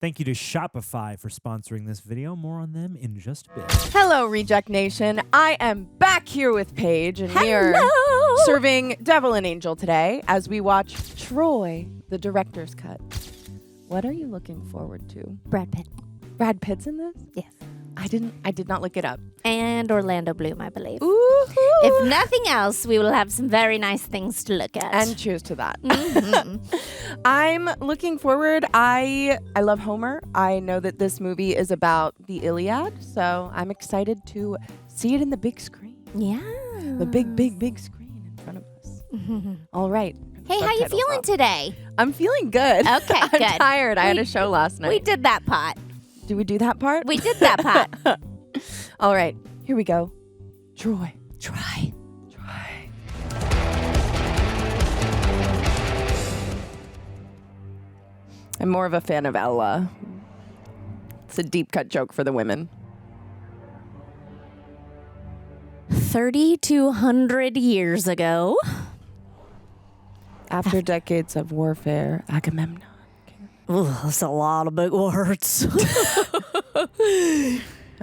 Thank you to Shopify for sponsoring this video. More on them in just a bit. Hello, Reject Nation. I am back here with Paige, and we are serving Devil and Angel today as we watch Troy, the director's cut. What are you looking forward to? Brad Pitt. Brad Pitt's in this? Yes. I did not look it up. And Orlando Bloom, I believe. Ooh. If nothing else, we will have some very nice things to look at. And cheers to that. Mm-hmm. I'm looking forward. I love Homer. I know that this movie is about the Iliad, so I'm excited to see it in the big screen. Yeah. The big screen in front of us. All right. Hey, how you feeling today? I'm feeling good. Okay, I'm good. tired. I had a show last night. We did that part. Did we do that part? We did that part. All right. Here we go. Troy. I'm more of a fan of Ella. It's a deep cut joke for the women. 3,200 years ago. After decades of warfare, Agamemnon. Ooh, that's a lot of big words.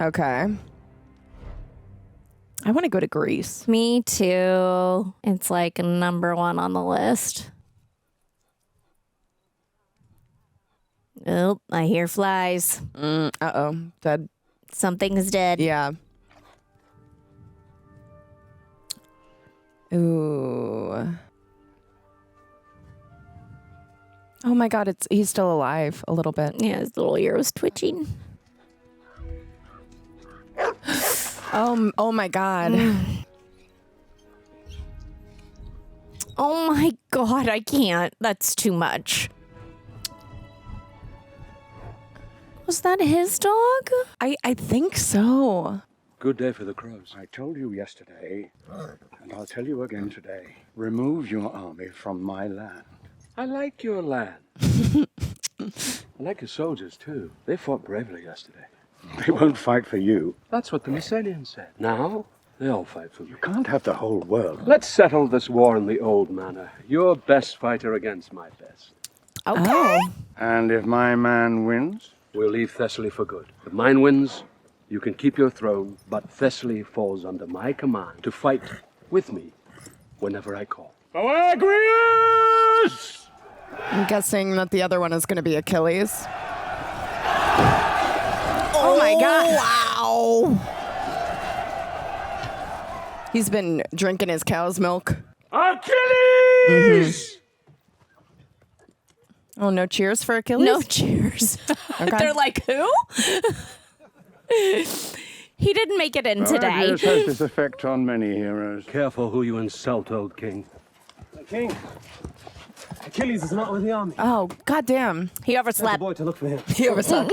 Okay. I want to go to Greece. Me too. It's like number one on the list. Oh, I hear flies. Uh-oh. Dead. Something's dead. Yeah. Ooh. Oh my God, he's still alive a little bit. Yeah, his little ear was twitching. Oh my God. Oh my God, I can't. That's too much. Was that his dog? I think so. Good day for the crows. I told you yesterday, and I'll tell you again today. Remove your army from my land. I like your land. I like your soldiers, too. They fought bravely yesterday. They won't fight for you. That's what the Messenians said. Now, they all fight for me. You can't have the whole world. Let's settle this war in the old manner. Your best fighter against my best. Okay. Oh. And if my man wins? We'll leave Thessaly for good. If mine wins, you can keep your throne, but Thessaly falls under my command to fight with me whenever I call. Agrius! I'm guessing that the other one is going to be Achilles. Oh my God. Wow. He's been drinking his cow's milk. Achilles! Oh, no cheers for Achilles? No cheers. Okay. They're like, who? He didn't make it in today. Agrius has this effect on many heroes. Careful who you insult, old king. King, Achilles is not with the army. Oh, goddamn. He Send the overslept. boy to look for him. He overslept.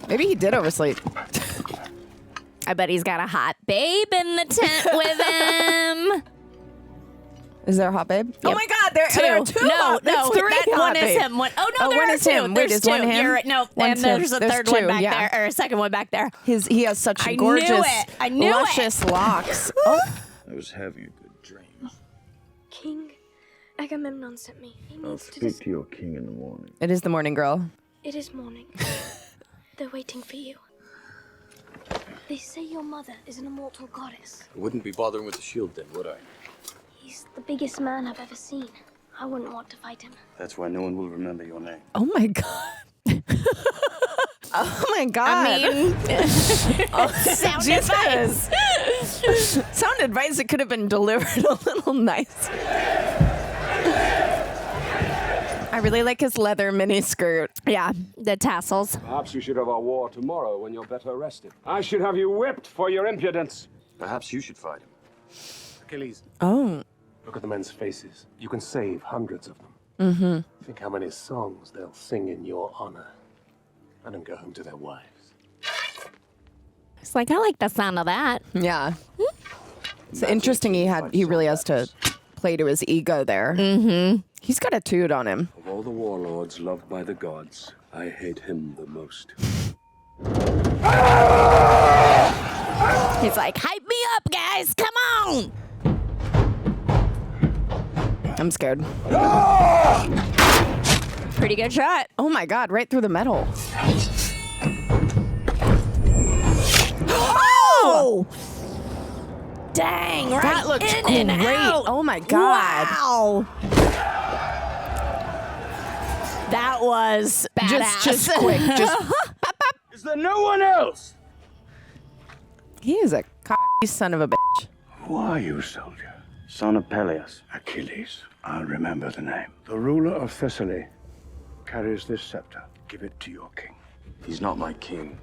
Maybe he did oversleep. I bet he's got a hot babe in the tent with him. Is there a hot babe? Oh my God, there are two. No, There's three that hot one is babes. him. One, oh no, Oh, there one are is two. him. Wait, There's is two. one him? You're right. No, One's and him. there's a There's third one two, back yeah. there, or a second one back there. He has such I gorgeous, knew it. I knew luscious locks. Oh. I was having a good dream. King Agamemnon sent me. He I'll needs to speak to your king in the morning. It is the morning girl. It is morning. They're waiting for you. They say your mother is an immortal goddess. I wouldn't be bothering with the shield then, would I? He's the biggest man I've ever seen. I wouldn't want to fight him. That's why no one will remember your name. Oh my God. Oh my God. I mean, sound advice. Sound advice that could have been delivered a little nice. I really like his leather miniskirt. Yeah, the tassels. Perhaps we should have our war tomorrow when you're better rested. I should have you whipped for your impudence. Perhaps you should fight him. Achilles, Oh. look at the men's faces. You can save hundreds of them. Think how many songs they'll sing in your honor. Let them go home to their wives. It's like, I like the sound of that. Yeah. It's interesting he really has to play to his ego there. Mm-hmm. He's got a toot on him. Of all the warlords loved by the gods, I hate him the most. He's like, hype me up, guys. Come on. I'm scared. Pretty good shot. Oh my God, right through the metal. Oh! Dang, right That looks in and great. out. Oh my God. Wow. That was badass. Just quick. Just Is there no one else? he is a cocky son of a bitch. Who are you, soldier? Son of Peleus. Achilles. I'll remember the name. The ruler of Thessaly carries this scepter. Give it to your king. He's not my king.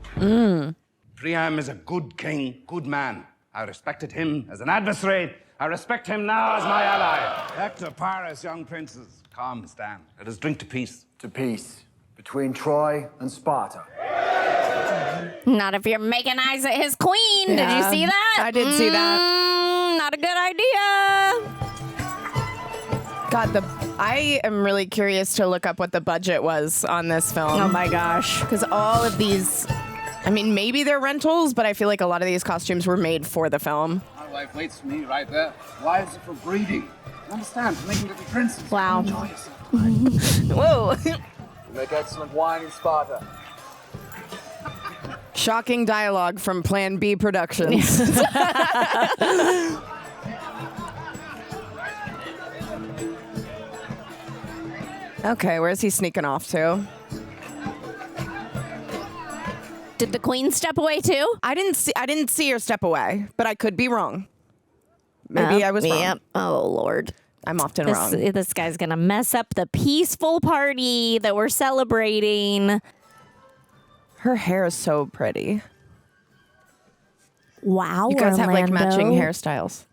Priam is a good king, good man. I respected him as an adversary. I respect him now as my ally. Hector, Paris, young princes, come, stand. Let us drink to peace. To peace between Troy and Sparta. Not if you're making eyes at his queen. Did you see that? I did see that. Not a good idea. God, I am really curious to look up what the budget was on this film. Oh my gosh. Because all of these, I mean, maybe they're rentals, but I feel like a lot of these costumes were made for the film. My wife waits for me right there. Wives are for breeding. You understand? For making little princes. Wow. Enjoy yourself. Whoa. You make excellent wine in Sparta. Shocking dialogue from Plan B Productions. Okay, where's he sneaking off to? Did the queen step away too? I didn't see her step away, but I could be wrong. Maybe I was wrong. Yep. Oh Lord. I'm often wrong. This guy's gonna mess up the peaceful party that we're celebrating. Her hair is so pretty. Wow. You guys have like Orlando. matching hairstyles.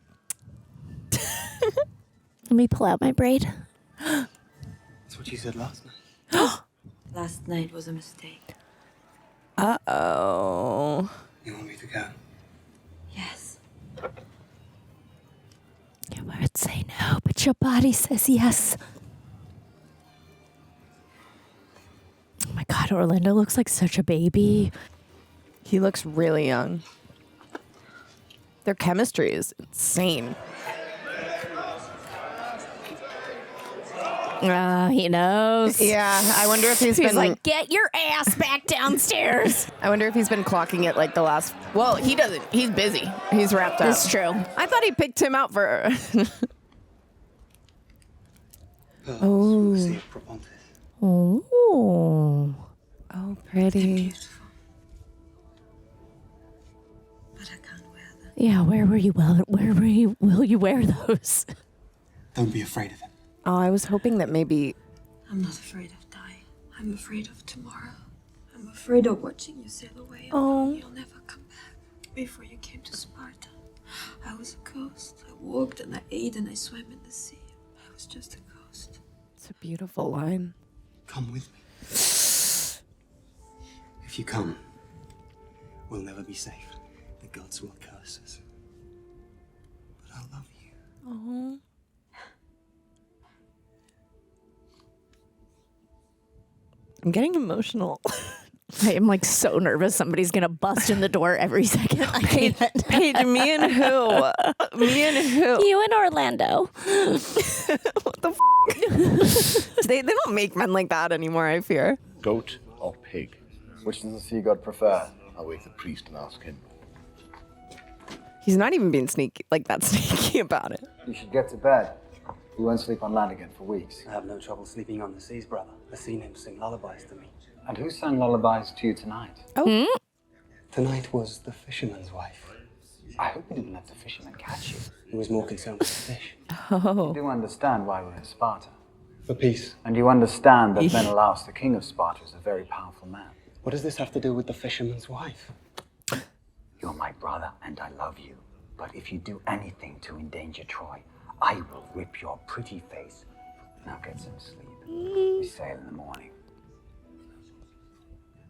Let me pull out my braid. That's what you said last night. Last night was a mistake. Uh-oh. You want me to go? Yes. Your words say no, but your body says yes. Oh my God, Orlando looks like such a baby. He looks really young. Their chemistry is insane. He knows. Yeah, I wonder if he's He's been like, get your ass back downstairs. I wonder if he's been clocking it like the last. Well, he doesn't. He's busy. He's wrapped up. That's true. I thought he picked him out for. See, Propontis. Oh. Oh, pretty. But I can't wear them. Yeah, where will you wear those? Don't be afraid of him. Oh, I was hoping that maybe. I'm not afraid of dying. I'm afraid of tomorrow. I'm afraid of watching you sail away. Oh. You'll never come back. Before you came to Sparta, I was a ghost. I walked and I ate and I swam in the sea. I was just a ghost. It's a beautiful line. Come with me. If you come, we'll never be safe. The gods will curse us. But I'll love you. Oh. I'm getting emotional. I am like so nervous. Somebody's gonna bust in the door every second. I Paige, can't. Paige, me and who? Me and who? You in Orlando. What the f? They don't make men like that anymore, I fear. Goat or pig? Which does the sea god prefer? I'll wake the priest and ask him. He's not even being sneaky, like that sneaky about it. You should get to bed. You won't sleep on land again for weeks. I have no trouble sleeping on the seas, brother. I've seen him sing lullabies to me. And who sang lullabies to you tonight? Oh. Tonight was the fisherman's wife. I hope you didn't let the fisherman catch you. He was more concerned with the fish. Oh. You do understand why we're in Sparta. For peace. And you understand that Menelaus, the king of Sparta, is a very powerful man. What does this have to do with the fisherman's wife? You're my brother and I love you. But if you do anything to endanger Troy, I will rip your pretty face. Now get some sleep. We sail in the morning.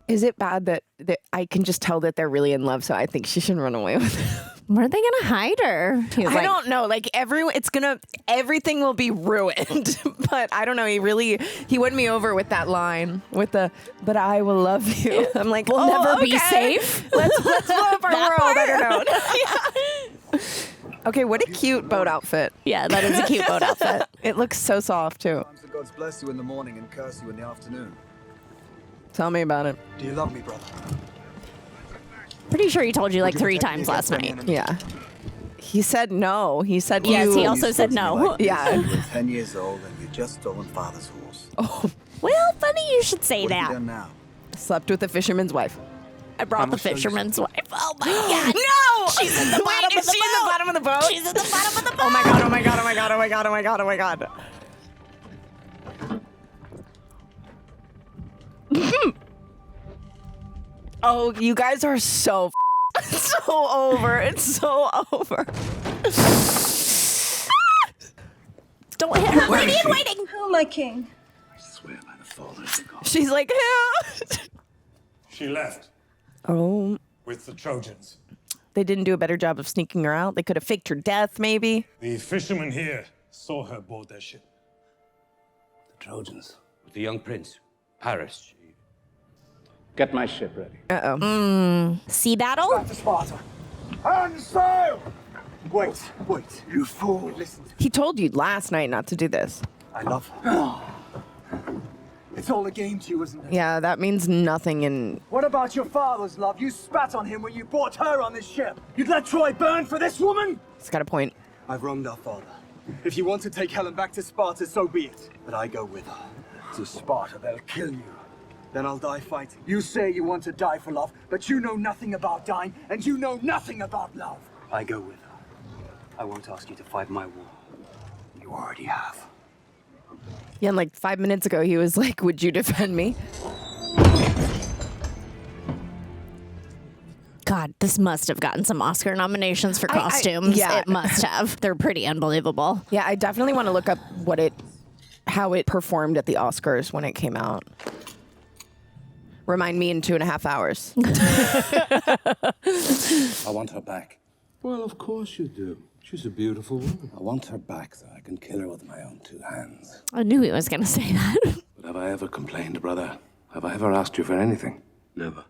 Is it bad that I can just tell that they're really in love, so I think she should run away with him? Where are they gonna hide her? I don't know. Like everything will be ruined. But I don't know. He won me over with that line with the, but I will love you. I'm like, we'll never be okay. safe. Let's blow up our That world. part? I don't know. Yeah. Okay, what a cute boat outfit. Yeah, that is a cute boat outfit. It looks so soft too. The gods bless you in the morning and curse you in the afternoon. Tell me about it. Do you love me, brother? Pretty sure he told you like 3 times last night. Yeah. He said no. He said yes. you. He also said no. Like Yeah. You were 10 years old and you just stolen father's horse. Oh, Well, funny you should say What have that. you done now? slept with the fisherman's wife. I brought the fisherman's wife. Oh my god. No! She's in the bottom of the Is she in the bottom of the boat? She's in the bottom of the boat. Oh my god, oh my god, oh my god, oh my god, oh my god, oh my god. Oh, you guys are so so over. It's so over. Don't hit her. Lady in waiting. Oh, my king. I swear by the father of the gods. She's like, She left oh, with the Trojans. they didn't do a better job of sneaking her out. They could have faked her death, maybe. The fishermen here saw her board their ship. The Trojans, with the young prince, Paris. Get my ship ready. Uh-oh. Sea battle? Back to Sparta. And sail! Wait, you fool. Listen to me. He told you last night not to do this. I love her. It's all a game to you, isn't it? Yeah, that means nothing in... What about your father's love? You spat on him when you brought her on this ship. You'd let Troy burn for this woman? He's got a point. I've wronged our father. If you want to take Helen back to Sparta, so be it. But I go with her. To Sparta, they'll kill you. Then I'll die fighting. You say you want to die for love, but you know nothing about dying, and you know nothing about love. I go with her. I won't ask you to fight my war. You already have. Yeah, and like 5 minutes ago, he was like, would you defend me? God, this must have gotten some Oscar nominations for costumes. yeah. It must have. They're pretty unbelievable. Yeah, I definitely want to look up how it performed at the Oscars when it came out. Remind me in 2.5 hours. I want her back. Well, of course you do. She's a beautiful woman. I want her back so I can kill her with my own 2 hands. I knew he was going to say that. But have I ever complained, brother? Have I ever asked you for anything? Never.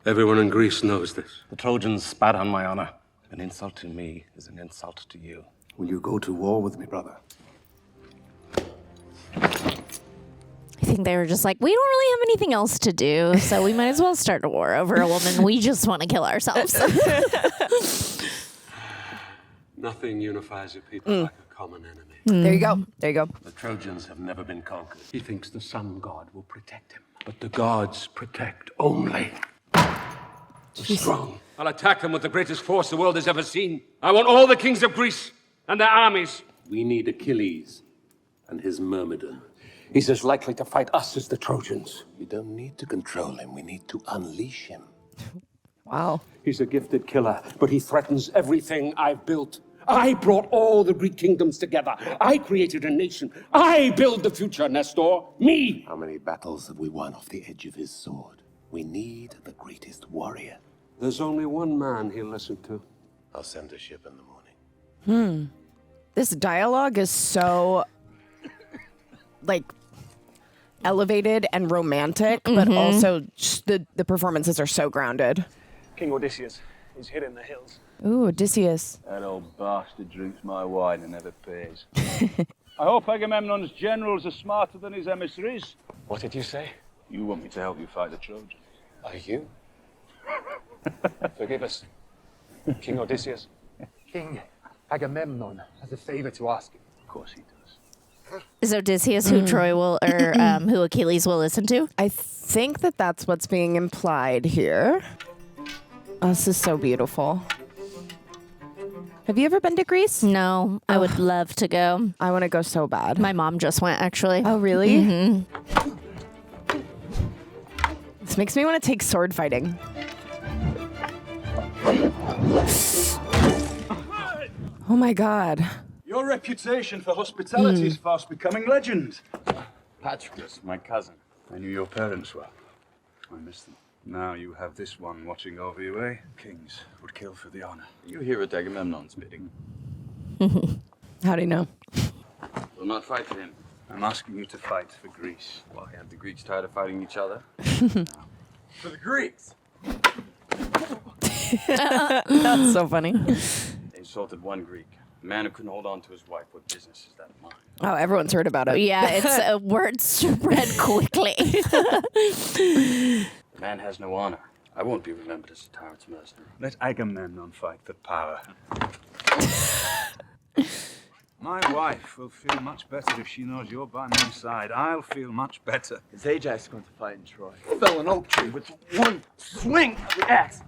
Everyone in Greece knows this. The Trojans spat on my honor. An insult to me is an insult to you. Will you go to war with me, brother? I think they were just like, we don't really have anything else to do, so we might as well start a war over a woman we just want to kill ourselves. Nothing unifies a people like a common enemy. There you go. There you go. The Trojans have never been conquered. He thinks the sun god will protect him. But the gods protect only the strong. I'll attack them with the greatest force the world has ever seen. I want all the kings of Greece and their armies. We need Achilles and his myrmidon. He's as likely to fight us as the Trojans. We don't need to control him. We need to unleash him. Wow. He's a gifted killer, but he threatens everything I've built. I brought all the Greek kingdoms together. I created a nation. I build the future, Nestor. Me! How many battles have we won off the edge of his sword? We need the greatest warrior. There's only one man he'll listen to. I'll send a ship in the morning. This dialogue is so, like, elevated and romantic, but also just the performances are so grounded. King Odysseus is hid in the hills. Ooh, Odysseus. That old bastard drinks my wine and never pays. I hope Agamemnon's generals are smarter than his emissaries. What did you say? You want me to help you fight the Trojans? Are you? Forgive us, King Odysseus. King Agamemnon has a favor to ask you. Of course he does. Is Odysseus who Troy will, or who Achilles will listen to? I think that's what's being implied here. Oh, this is so beautiful. Have you ever been to Greece? No, I would love to go. I want to go so bad. My mom just went, actually. Oh, really? This makes me want to take sword fighting. Oh my God. Your reputation for hospitality is fast becoming legend. Patroclus, my cousin. I knew your parents well. I miss them. Now you have this one watching over you, eh? Kings would kill for the honor. You hear at Agamemnon's bidding. How do you know? Will not fight for him. I'm asking you to fight for Greece. Why, have the Greeks tired of fighting each other? For the Greeks! That's so funny. They assaulted one Greek. A man who couldn't hold on to his wife, what business is that of mine? Oh, everyone's heard about it. Yeah, it's word spread quickly. The man has no honor. I won't be remembered as a tyrant's mercenary. Let Agamemnon fight for power. My wife will feel much better if she knows you're by my side. I'll feel much better. Is Ajax going to fight in Troy? Fell an oak tree with one swing of the axe.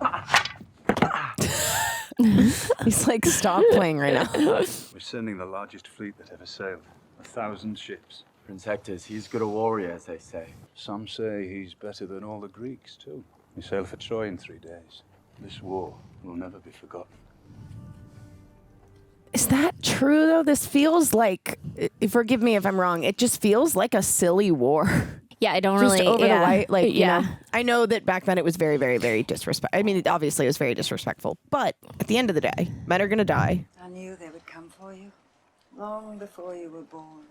He's like, stop playing right now. We're sending the largest fleet that ever sailed. 1,000 ships. Prince Hector's, he's good a warrior, as they say. Some say he's better than all the Greeks, too. We sail for Troy in 3 days. This war will never be forgotten. Is that true, though? This feels like, forgive me if I'm wrong, it just feels like a silly war. Yeah, I don't Just really. over the white, like, yeah. you know, I know that back then it was very, very, very disrespectful. I mean, obviously it was very disrespectful. But at the end of the day, men are going to die. I knew they would come for you. Long before you were born.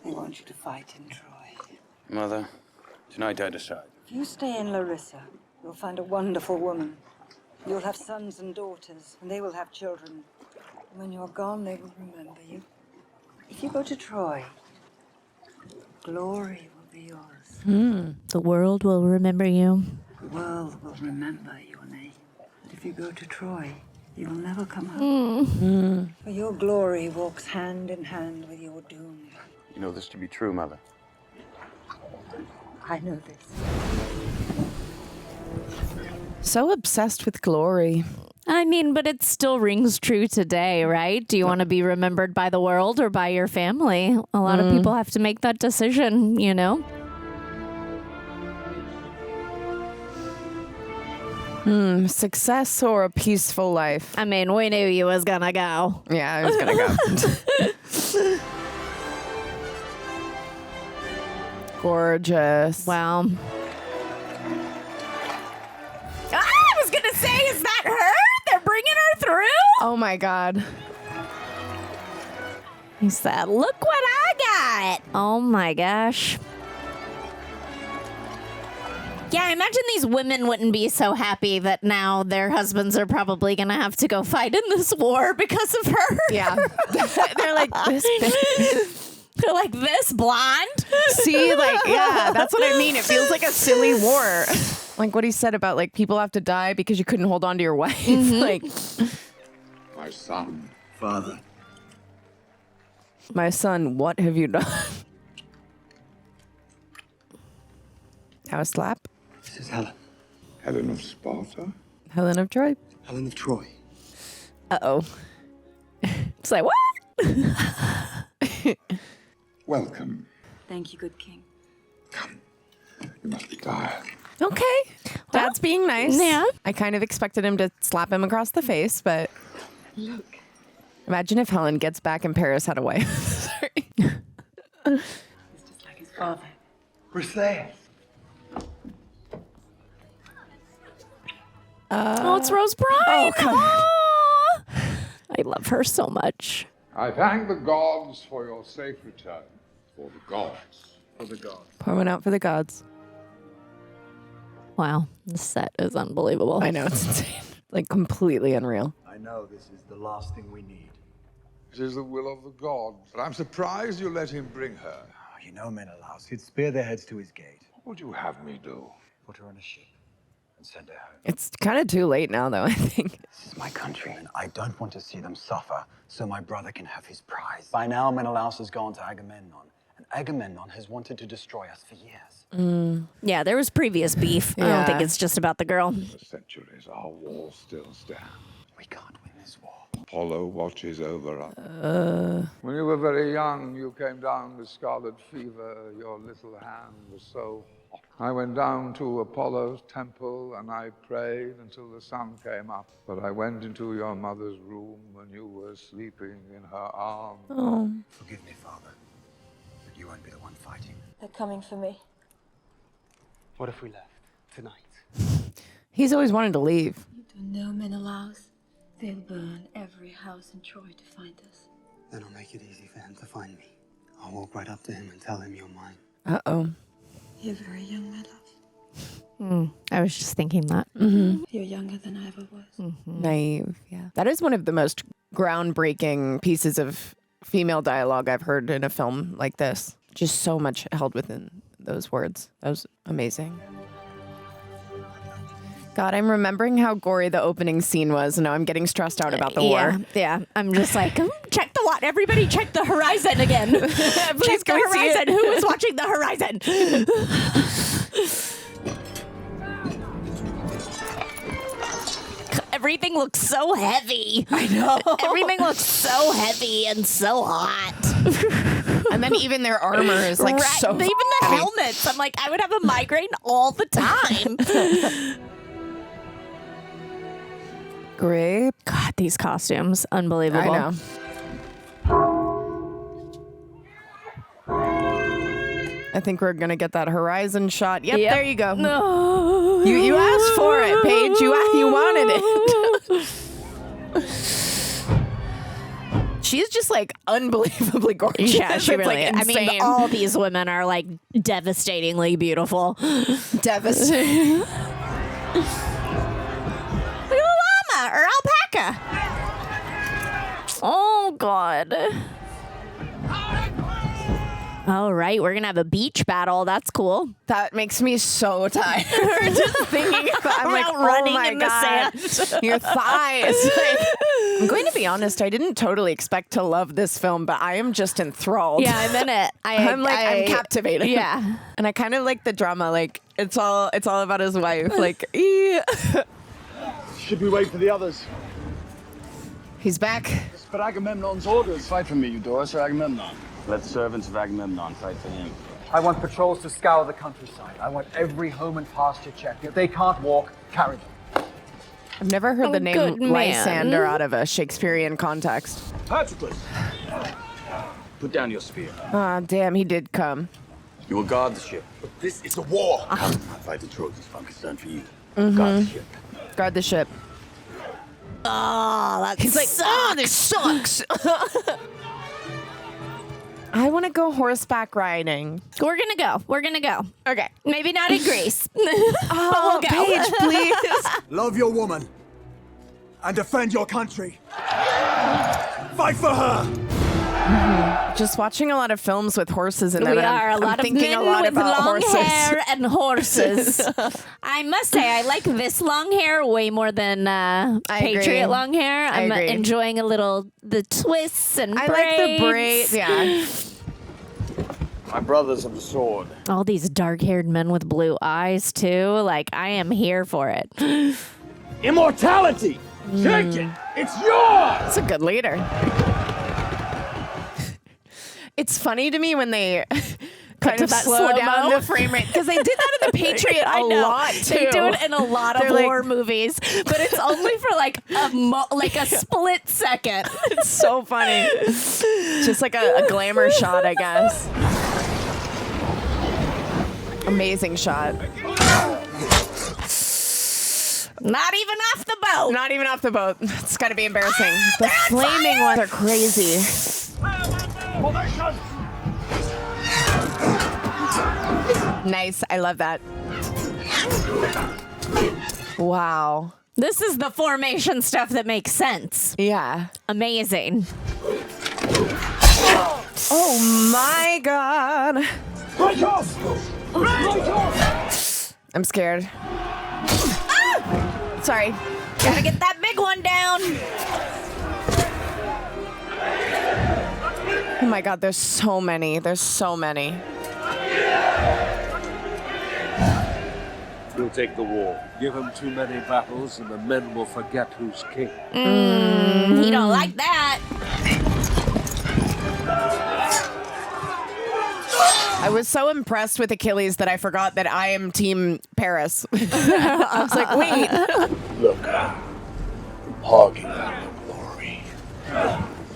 They want you to fight in Troy. Mother, tonight I decide. If you stay in Larissa, you'll find a wonderful woman. You'll have sons and daughters, and they will have children. And when you're gone, they will remember you. If you go to Troy, glory will be yours. The world will remember you. The world will remember your name. But if you go to Troy, you will never come home. For your glory walks hand in hand with your doom. You know this to be true, Mother. I know this. So obsessed with glory. I mean, but it still rings true today, right? Do you want to be remembered by the world or by your family? A lot of people have to make that decision, you know? Success or a peaceful life? I mean, we knew you was gonna go. Yeah, I was gonna go. Gorgeous. Wow. I was gonna say, is that her? They're bringing her through? Oh my God. He said, look what I got. Oh my gosh. Yeah, I imagine these women wouldn't be so happy that now their husbands are probably going to have to go fight in this war because of her. Yeah. They're like, They're like, this blonde? see, like, yeah, that's what I mean. It feels like a silly war. Like what he said about, like, people have to die because you couldn't hold on to your wife. Like, My son. Father. my son, what have you done? How a slap? This is Helen. Helen of Sparta? Helen of Troy. Helen of Troy. Uh-oh. It's like, what? Welcome. Thank you, good king. You must be tired. Okay. Dad's being nice. Yeah. I kind of expected him to slap him across the face, but Look. imagine if Helen gets back and Paris had a wife. Sorry. He's just like his father. Briseis. Oh, it's Rose Bride. Oh, come on. I love her so much. I thank the gods for your safe return. For the gods. For the gods. Pour one out for the gods. Wow, the set is unbelievable. I know, it's insane. Like, completely unreal. I know this is the last thing we need. It is the will of the gods. But I'm surprised you let him bring her. You know Menelaus. He'd spear their heads to his gate. What would you have me do? Put her on a ship and send her home. It's kind of too late now, though, I think. This is my country, and I don't want to see them suffer, so my brother can have his prize. By now, Menelaus has gone to Agamemnon, and Agamemnon has wanted to destroy us for years. Yeah, there was previous beef. I don't Yeah. think it's just about the girl. For centuries, our walls still stand. We can't win this war. Apollo watches over us. When you were very young, you came down with scarlet fever. Your little hand was so hot. I went down to Apollo's temple and I prayed until the sun came up. But I went into your mother's room when you were sleeping in her arms. Oh. Forgive me, Father, but you won't be the one fighting. They're coming for me. What if we left tonight? He's always wanted to leave. You don't know Menelaus. They'll burn every house in Troy to find us. Then I'll make it easy for him to find me. I'll walk right up to him and tell him you're mine. Uh-oh. You're very young, my love. I was just thinking that. You're younger than I ever was. Naive, yeah. That is one of the most groundbreaking pieces of female dialogue I've heard in a film like this. Just so much held within those words. That was amazing. God, I'm remembering how gory the opening scene was, and now I'm getting stressed out about the war. Yeah, I'm just like, check the what? Everybody check the horizon again. Please can the we see horizon. it? Who is watching the horizon? Everything looks so heavy. I know. Everything looks so heavy and so hot. And then even their armor is like so even the heavy. helmets. I'm like, I would have a migraine all the time. Great. God, these costumes, unbelievable. I know. I think we're gonna get that horizon shot. Yep, there you go. No. You asked for it, Paige. You wanted it. She's just like unbelievably gorgeous. Yeah, she It's, really like, is. I mean, insane. all these women are like devastatingly beautiful. Devastating. Look at a llama or alpaca. Oh, God. All right, we're going to have a beach battle. That's cool. That makes me so tired. Just thinking about I'm like, running oh my in the God, sand. your thighs. Like, I'm going to be honest, I didn't totally expect to love this film, but I am just enthralled. Yeah, I'm in it. I'm captivated. Yeah. And I kind of like the drama. Like, it's all about his wife. Like, Should we wait for the others? He's back. It's for Agamemnon's orders. Fight for me, Eudorus, or Agamemnon. Let the servants of Agamemnon fight for him. I want patrols to scour the countryside. I want every home and pasture checked. If they can't walk, carry them. I've never heard the name good man. Lysander out of a Shakespearean context. Patroclus! Put down your spear. Ah, damn, he did come. You will guard the ship. But this is a war! I'll fight the Trojans, Funk is done for you. Mhm. Guard the ship. Guard the ship. Oh, that He's like, oh, this sucks. I want to go horseback riding. We're going to go. Okay. Maybe not in Greece. Oh, but we'll go. Paige, please. Love your woman and defend your country. Fight for her. Just watching a lot of films with horses in them. We and are I'm a lot of thinking men a lot with about long horses. hair and horses. I must say, I like this long hair way more than Patriot agree. long hair. I'm agree. enjoying a little the twists and I braids. like the braids. Yeah. My brothers of the sword. All these dark-haired men with blue eyes too. Like, I am here for it. Immortality! Take it! It's yours! That's a good leader. It's funny to me when they kind of that slow down slow-mo. the frame rate because they did that in the Patriot I a know. lot too. They do it in a lot They're of like- war movies, but it's only for like a split second. It's so funny. Just like a glamour shot, I guess. Amazing shot. Not even off the boat. Not even off the boat. It's got to be embarrassing. The flaming ones are crazy. Nice. I love that. Wow. This is the formation stuff that makes sense. Yeah. Amazing. Oh my God. I'm scared. Ah! Sorry. Gotta get that big one down. Oh my God, there's so many. There's so many. We'll take the wall. Give him too many battles and the men will forget who's king. He don't like that. I was so impressed with Achilles that I forgot that I am Team Paris. I was like, wait. Look, hogging glory.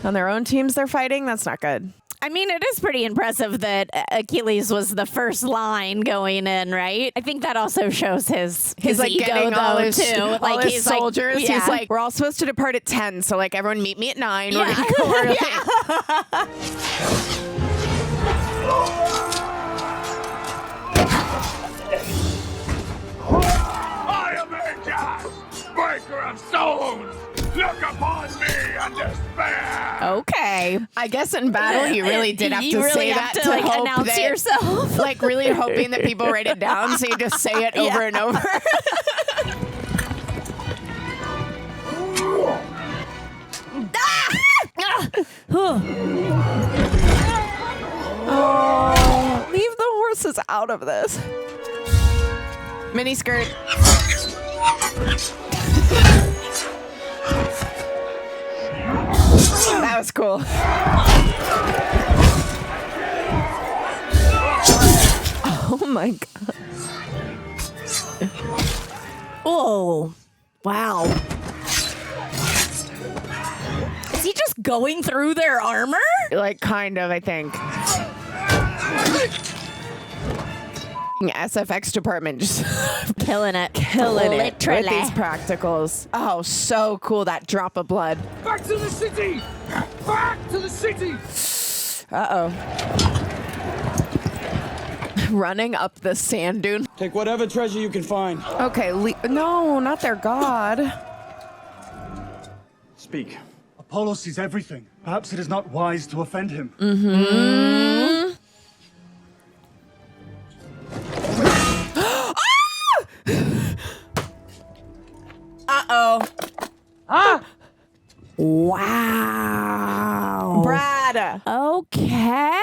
On their own teams they're fighting? That's not good. I mean, it is pretty impressive that Achilles was the first line going in, right? I think that also shows his He's like ego, getting all though, his, too. all Like his he's soldiers. Like, yeah. He's like, we're all supposed to depart at 10, so like everyone meet me at 9. We're Yeah. gonna go early. I am Hector, breaker of stones! Look upon me and despair! Okay. I guess in battle you really did have You to really say have that to, like, hope announce that- yourself. Like really hoping that people write it down, so you just say it over and over. Oh, leave the horses out of this. Mini skirt. That was cool. Oh my god. Oh, wow. Is he just going through their armor? Like, kind of, I think. SFX department just killing it. Killing it Literally. with these practicals. Oh, so cool, that drop of blood. Back to the city! Back to the city! Uh-oh. Running up the sand dune. Take whatever treasure you can find. Okay, no, not their god. Speak. Apollo sees everything. Perhaps it is not wise to offend him. Mm-hmm. Uh-oh. Ah! Wow. Brad. Okay.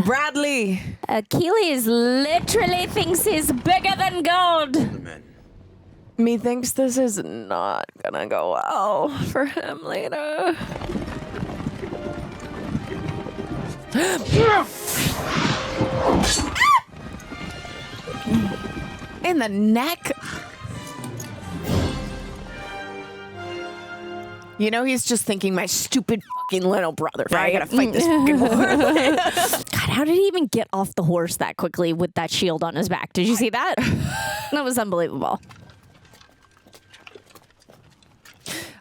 Bradley. Achilles literally thinks he's bigger than God. Methinks this is not gonna go well for him later. In the neck. You know, he's just thinking, my stupid fucking little brother. Right? I gotta fight this fucking war. God, how did he even get off the horse that quickly with that shield on his back? Did you see that? That was unbelievable.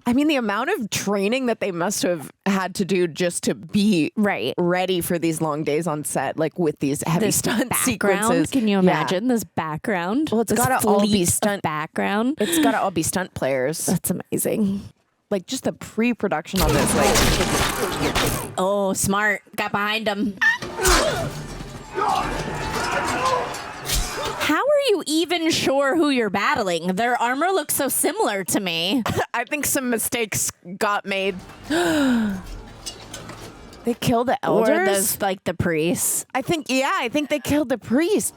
I mean, the amount of training that they must have had to do just to be ready for these long days on set, like with these heavy stunt sequences. Can you imagine this background? Well, it's This gotta all be fleet of stunt background. It's gotta all be stunt players. That's amazing. Like just the pre-production on this, like. Oh, smart. Got behind him. How are you even sure who you're battling? Their armor looks so similar to me. I think some mistakes got made. They killed the elders? Or those, like, the priests. I think they killed the priest.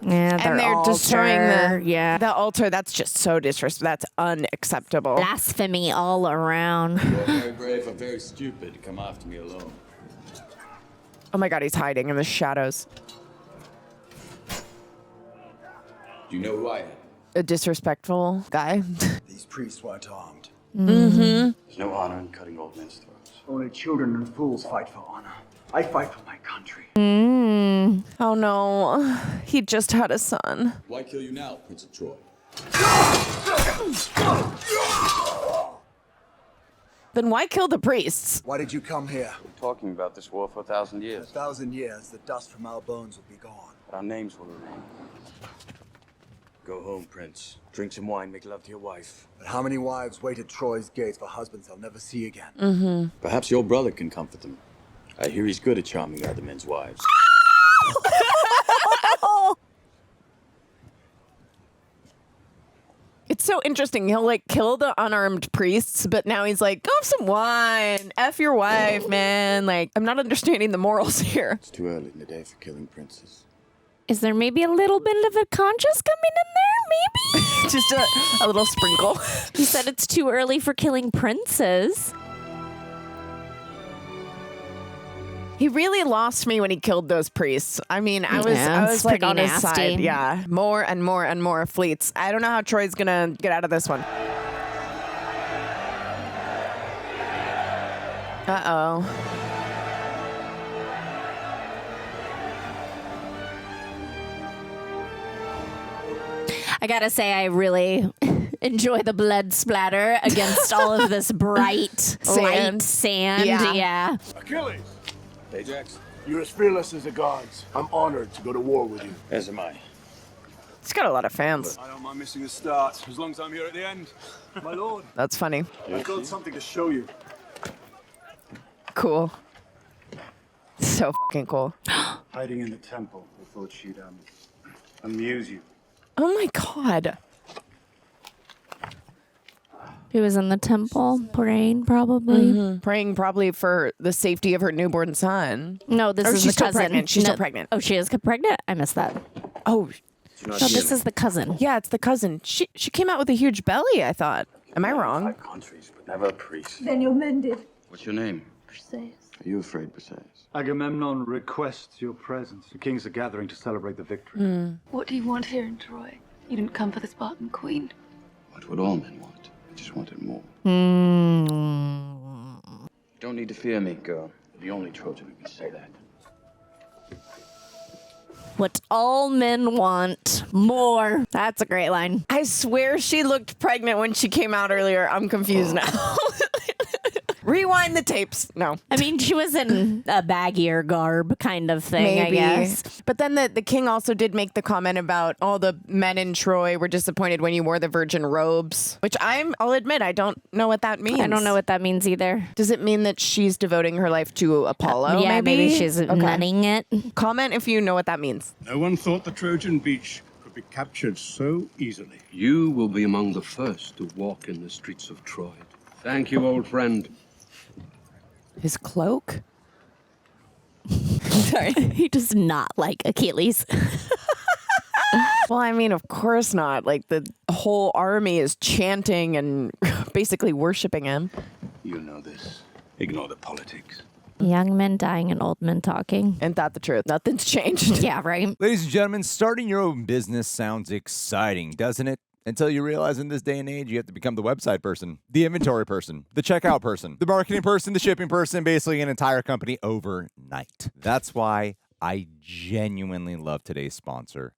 Yeah, and they're destroying the the altar. That's just so disrespectful. That's unacceptable. blasphemy all around. You're very brave or very stupid to come after me alone. Oh my god, he's hiding in the shadows. Do you know who I am? A disrespectful guy. These priests weren't armed. Mm-hmm. There's no honor in cutting old men's throats. Only children and fools fight for honor. I fight for my country. Oh no, he just had a son. Why kill you now, Prince of Troy? Then why kill the priests? Why did you come here? We're talking about this war for 1,000 In years. 1,000 years, the dust from our bones will be gone. Our names will remain. Go home, Prince. Drink some wine, make love to your wife. But how many wives wait at Troy's gates for husbands they'll never see again? Mm-hmm. Perhaps your brother can comfort them. I hear he's good at charming other men's wives. It's so interesting. He'll like kill the unarmed priests, but now he's like, go have some wine. F your wife, man. Like, I'm not understanding the morals here. It's too early in the day for killing princes. Is there maybe a little bit of a conscience coming in there? Maybe? Just a little sprinkle. He said it's too early for killing princes. He really lost me when he killed those priests. I mean, I was it's like pretty on his nasty. side. Yeah. More and more and more fleets. I don't know how Troy's gonna get out of this one. Uh-oh. I gotta say, I really enjoy the blood splatter against all of this bright light sand. Yeah. Achilles! Ajax? You're as fearless as the gods. I'm honored to go to war with you. As am I. He's got a lot of fans. I don't mind missing the start, as long as I'm here at the end. My lord. That's funny. I've got something to show you. Cool. So fucking cool. Hiding in the temple. I thought she'd amuse you. Oh my god. He was in the temple praying, probably. Praying probably for the safety of her newborn son. No, this Or is she's the cousin. still pregnant. She's No- still pregnant. Oh, she is pregnant? I missed that. Oh. No, this is the cousin. Yeah, it's the cousin. She came out with a huge belly, I thought. Am I wrong? Countries, but never a priest. Then you're mended. What's your name? Briseis. Are you afraid, Briseis? Agamemnon requests your presence. The kings are gathering to celebrate the victory. What do you want here in Troy? You didn't come for the Spartan queen. What would all men want? I just wanted more. Mm. You don't need to fear me, girl. You're the only Trojan who can say that. What all men want, more. That's a great line. I swear she looked pregnant when she came out earlier. I'm confused now. Rewind the tapes. No. I mean, she was in a baggier garb kind of thing, Maybe. I guess. But then the king also did make the comment about all the men in Troy were disappointed when you wore the virgin robes, which I'll admit, I don't know what that means. I don't know what that means either. Does it mean that she's devoting her life to Apollo? Yeah, maybe she's nutting it. Comment if you know what that means. No one thought the Trojan beach could be captured so easily. You will be among the first to walk in the streets of Troy. Thank you, old friend. His cloak? Sorry. He does not like Achilles. Well, I mean, of course not. Like, the whole army is chanting and basically worshiping him. You know this. Ignore the politics. Young men dying and old men talking. Ain't that the truth? Nothing's changed. Yeah, right. Ladies and gentlemen, starting your own business sounds exciting, doesn't it? Until you realize in this day and age, you have to become the website person, the inventory person, the checkout person, the marketing person, the shipping person, basically an entire company overnight. That's why I genuinely love today's sponsor,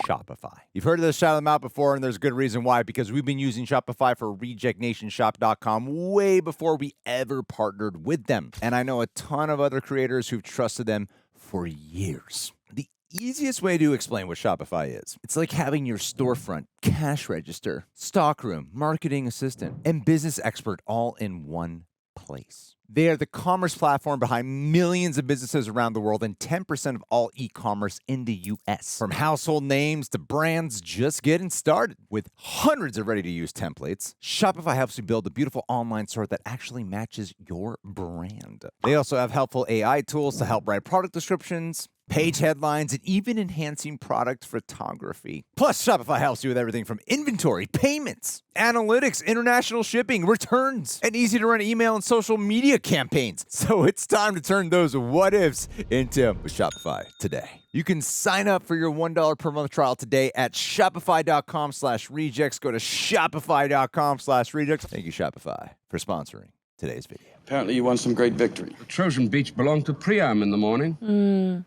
Shopify. You've heard of this shout them out before, and there's a good reason why, because we've been using Shopify for RejectNationShop.com way before we ever partnered with them. And I know a ton of other creators who've trusted them for years. The easiest way to explain what Shopify is, it's like having your storefront, cash register, stockroom, marketing assistant, and business expert all in one place. They are the commerce platform behind millions of businesses around the world and 10% of all e-commerce in the U.S. From household names to brands just getting started. With hundreds of ready-to-use templates, Shopify helps you build a beautiful online store that actually matches your brand. They also have helpful AI tools to help write product descriptions, page headlines, and even enhancing product photography. Plus, Shopify helps you with everything from inventory, payments, analytics, international shipping, returns, and easy-to-run email and social media campaigns. So it's time to turn those what-ifs into Shopify today. You can sign up for your $1 per month trial today at shopify.com/rejects. Go to shopify.com/rejects. Thank you, Shopify, for sponsoring today's video. Apparently you won some great victory. The Trojan beach belonged to Priam in the morning.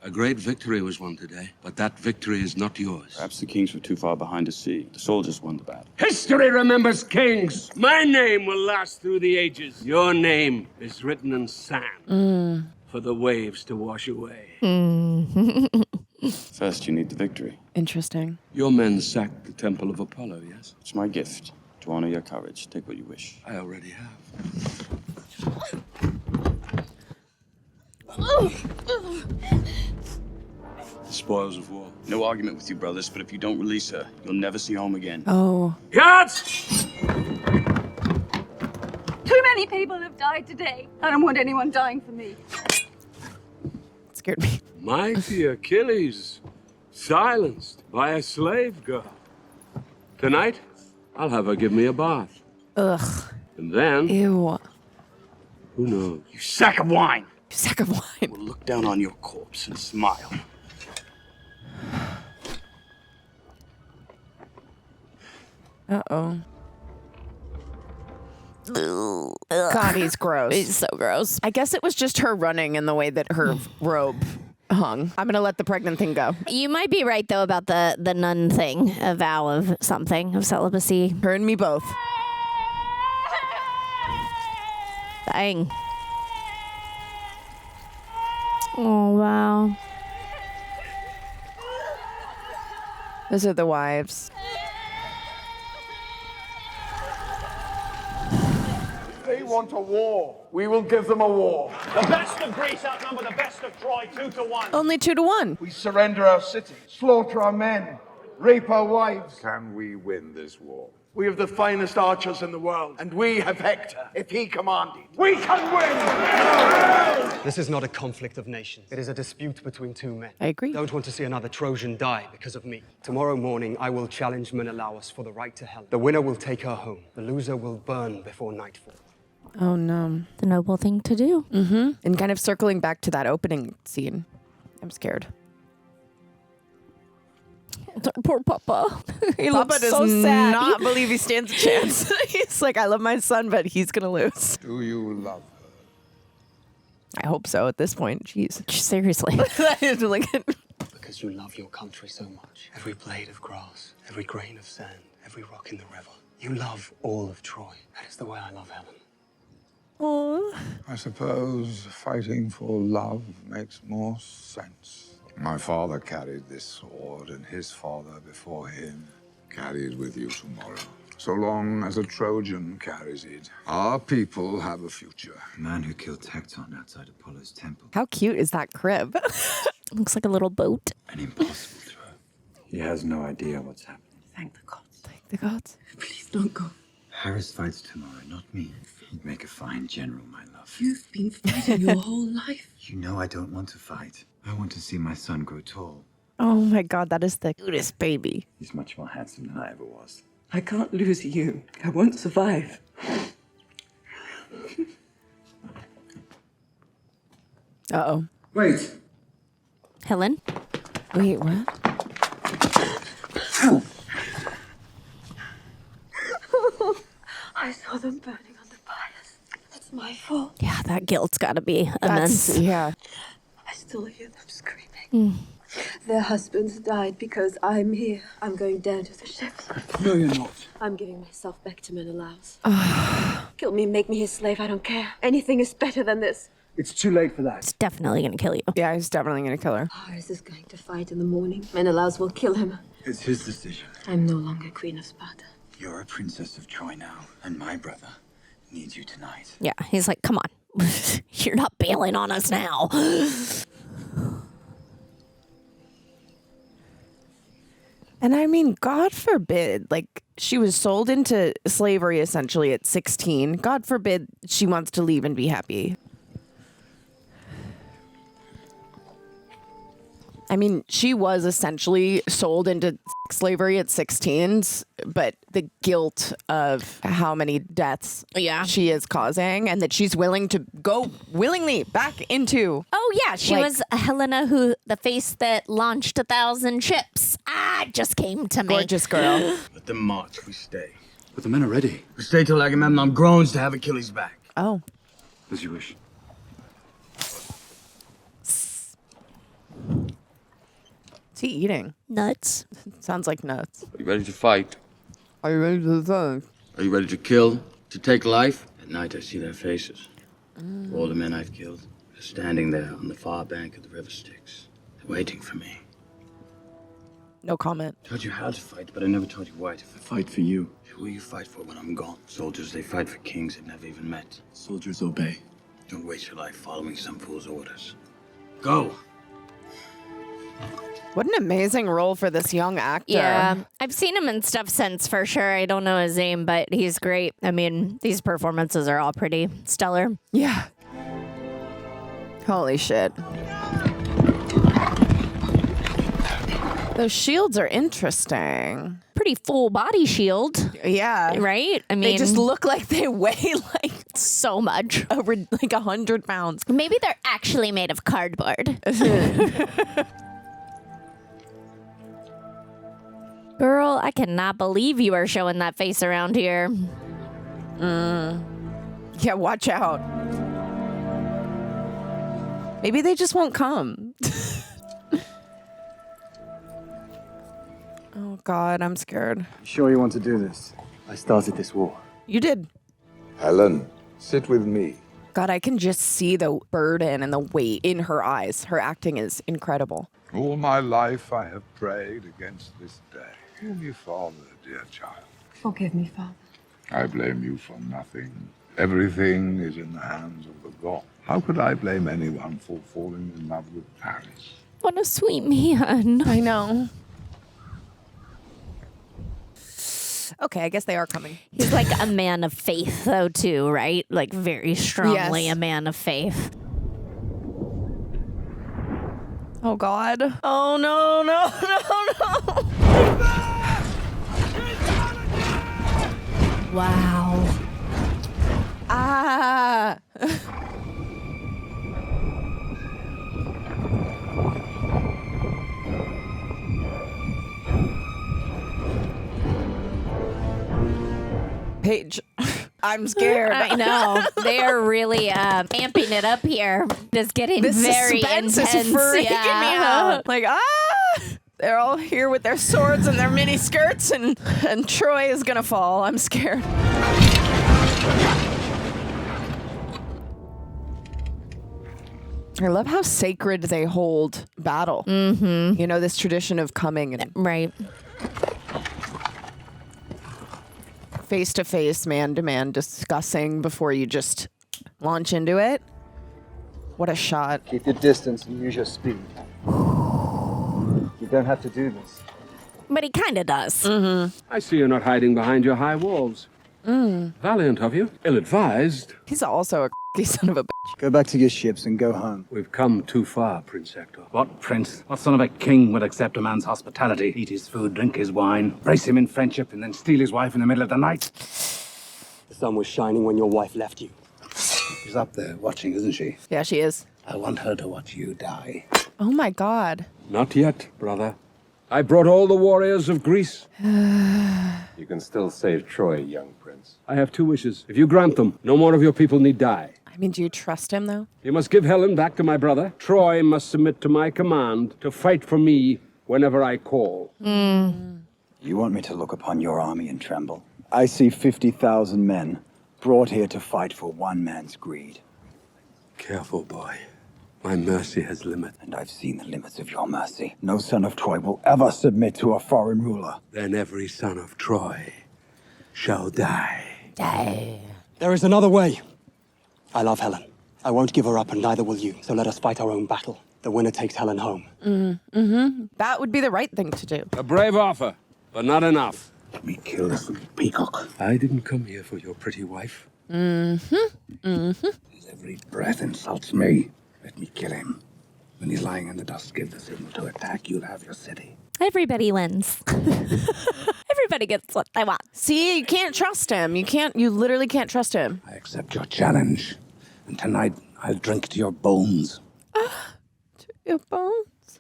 A great victory was won today, but that victory is not yours. Perhaps the kings were too far behind to see. The soldiers won the battle. History remembers kings. My name will last through the ages. Your name is written in sand for the waves to wash away. First, you need the victory. Interesting. Your men sacked the temple of Apollo, yes? It's my gift to honor your courage. Take what you wish. I already have. The spoils of war. No argument with you, brothers, but if you don't release her, you'll never see home again. Oh. Guards! Too many people have died today. I don't want anyone dying for me. Scared me. Mighty Achilles, silenced by a slave girl. Tonight, I'll have her give me a bath. Ugh. And then... Ew. Who knows? You sack of wine! You sack of wine. We'll look down on your corpse and smile. Uh-oh. God, he's gross. He's so gross. I guess it was just her running in the way that her robe hung. I'm going to let the pregnant thing go. You might be right, though, about the nun thing, a vow of something, of celibacy. Her and me both. Dang. Oh, wow. Those are the wives. They want a war. We will give them a war. The best of Greece outnumber the best of Troy 2-1. Only 2-1. We surrender our city, slaughter our men, rape our wives. Can we win this war? We have the finest archers in the world, and we have Hector. If he commanded, we can win! This is not a conflict of nations. It is a dispute between two men. I agree. Don't want to see another Trojan die because of me. Tomorrow morning, I will challenge Menelaus for the right to Helen. The winner will take her home. The loser will burn before nightfall. Oh, no. The noble thing to do. Mm-hmm. And kind of circling back to that opening scene. I'm scared. Poor Papa. He Papa does so sad. not believe he stands a chance. He's like, I love my son, but he's going to lose. Do you love her? I hope so at this point. Jeez. Seriously. Because you love your country so much. Every blade of grass, every grain of sand, every rock in the river. You love all of Troy. That is the way I love Helen. Aww. I suppose fighting for love makes more sense. My father carried this sword, and his father before him carried with you tomorrow. So long as a Trojan carries it, our people have a future. The man who killed Hector outside Apollo's temple. How cute is that crib? Looks like a little boat. An impossible throw. He has no idea what's happening. Thank the gods. Thank the gods. Please don't go. Harris fights tomorrow, not me. He'd make a fine general, my love. You've been fighting your whole life. You know I don't want to fight. I want to see my son grow tall. Oh my God, that is the cutest baby. He's much more handsome than I ever was. I can't lose you. I won't survive. Uh-oh. Wait. Helen? Wait, what? I saw them burning on the pyres. That's my fault. Yeah, that guilt's got to be immense. Yeah. I still hear them screaming. Their husbands died because I'm here. I'm going down to the ships. No, you're not. I'm giving myself back to Menelaus. Kill me, make me his slave, I don't care. Anything is better than this. It's too late for that. It's definitely going to kill you. Yeah, he's definitely going to kill her. Paris is going to fight in the morning. Menelaus will kill him. It's his decision. I'm no longer Queen of Sparta. You're a princess of Troy now, and my brother needs you tonight. Yeah, he's like, come on. You're not bailing on us now. And I mean, God forbid, like, she was sold into slavery essentially at 16. God forbid she wants to leave and be happy. I mean, she was essentially sold into slavery at 16, but the guilt of how many deaths she is causing, and that she's willing to go willingly back into. Oh, yeah. She was Helena, who the face that launched 1,000 ships. It just came to me. Gorgeous girl. Let them march, we stay. But the men are ready. We stay till Agamemnon groans to have Achilles back. Oh. As you wish. What's he eating? Nuts. Sounds like nuts. Are you ready to fight? Are you ready to fight? Are you ready to kill? To take life? At night I see their faces. All the men I've killed are standing there on the far bank of the river Styx. They're waiting for me. No comment. I told you how to fight, but I never told you why to fight for you. Who will you fight for when I'm gone? Soldiers, they fight for kings they've never even met. Soldiers obey. Don't waste your life following some fool's orders. Go! What an amazing role for this young actor. Yeah, I've seen him in stuff since, for sure. I don't know his name, but he's great. I mean, these performances are all pretty stellar. Yeah. Holy shit. Those shields are interesting. Pretty full body shield. Yeah. Right? I mean, they just look like they weigh like so much. Over like 100 pounds. Maybe they're actually made of cardboard. Girl, I cannot believe you are showing that face around here. Yeah, watch out. Maybe they just won't come. Oh, God, I'm scared. You sure you want to do this? I started this war. You did. Helen, sit with me. God, I can just see the burden and the weight in her eyes. Her acting is incredible. All my life I have prayed against this day. Hear me, Father, dear child. Forgive me, Father. I blame you for nothing. Everything is in the hands of the god. How could I blame anyone for falling in love with Paris? What a sweet man. I know. Okay, I guess they are coming. He's like a man of faith, though, too, right? Like very strongly a man of faith. Oh, God. Oh, no, no, no, no. Wow. Ah. Paige, I'm scared. I know. They are really amping it up here. It's getting very suspense intense. is freaking me out. Like, they're all here with their swords and their mini skirts, and Troy is gonna fall. I'm scared. I love how sacred they hold battle. Mm-hmm. You know, this tradition of coming and right. Face to face, man to man, discussing before you just launch into it. What a shot. Keep your distance and use your speed. You don't have to do this. But he kind of does. Mm-hmm. I see you're not hiding behind your high walls. Valiant of you. Ill-advised. He's also a son of a bitch. Go back to your ships and go home. We've come too far, Prince Hector. What prince? What son of a king would accept a man's hospitality, eat his food, drink his wine, brace him in friendship, and then steal his wife in the middle of the night? The sun was shining when your wife left you. She's up there watching, isn't she? Yeah, she is. I want her to watch you die. Oh my God. Not yet, brother. I brought all the warriors of Greece. You can still save Troy, young prince. I have two wishes. If you grant them, no more of your people need die. I mean, do you trust him, though? You must give Helen back to my brother. Troy must submit to my command to fight for me whenever I call. You want me to look upon your army and tremble? I see 50,000 men brought here to fight for one man's greed. Careful, boy. My mercy has limits. And I've seen the limits of your mercy. No son of Troy will ever submit to a foreign ruler. Then every son of Troy shall die. There is another way. I love Helen. I won't give her up, and neither will you. So let us fight our own battle. The winner takes Helen home. Mm-hmm. That would be the right thing to do. A brave offer, but not enough. Let me kill this little peacock. I didn't come here for your pretty wife. His every breath insults me. Let me kill him. When he's lying in the dust, give the signal to attack. You'll have your city. Everybody wins. Everybody gets what they want. See, you can't trust him. You literally can't trust him. I accept your challenge. And tonight, I'll drink to your bones. To your bones?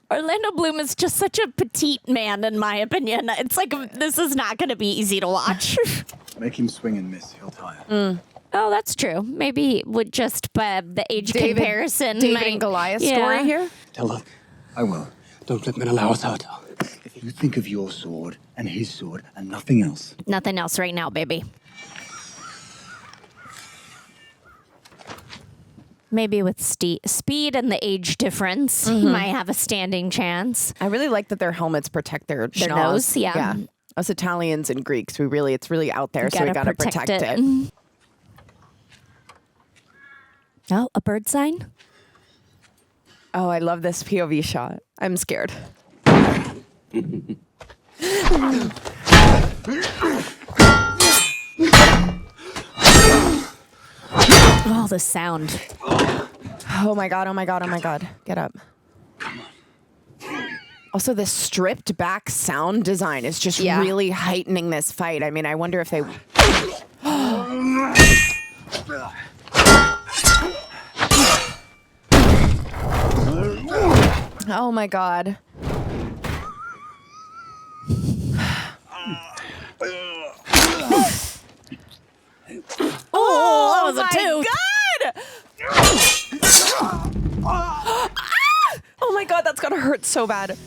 Orlando Bloom is just such a petite man, in my opinion. It's like, this is not going to be easy to watch. Make him swing and miss. He'll tire. Oh, that's true. Maybe with just the age comparison. David and Goliath story here? Tell her. I will. Don't let Menelaus hurt her. If you think of your sword and his sword and nothing else. Nothing else right now, baby. Maybe with speed and the age difference, he might have a standing chance. I really like that their helmets protect their schnoz. nose, yeah. Us Italians and Greeks, it's really out there, so we gotta protect it. Oh, a bird sign? Oh, I love this POV shot. I'm scared. Oh, the sound. Oh my God, oh my God, oh my God. Get up. Also, the stripped back sound design is just really heightening this fight. I mean, I wonder if they... Oh my God. Oh, that was a tooth. God! Oh my God, that's gonna hurt so bad.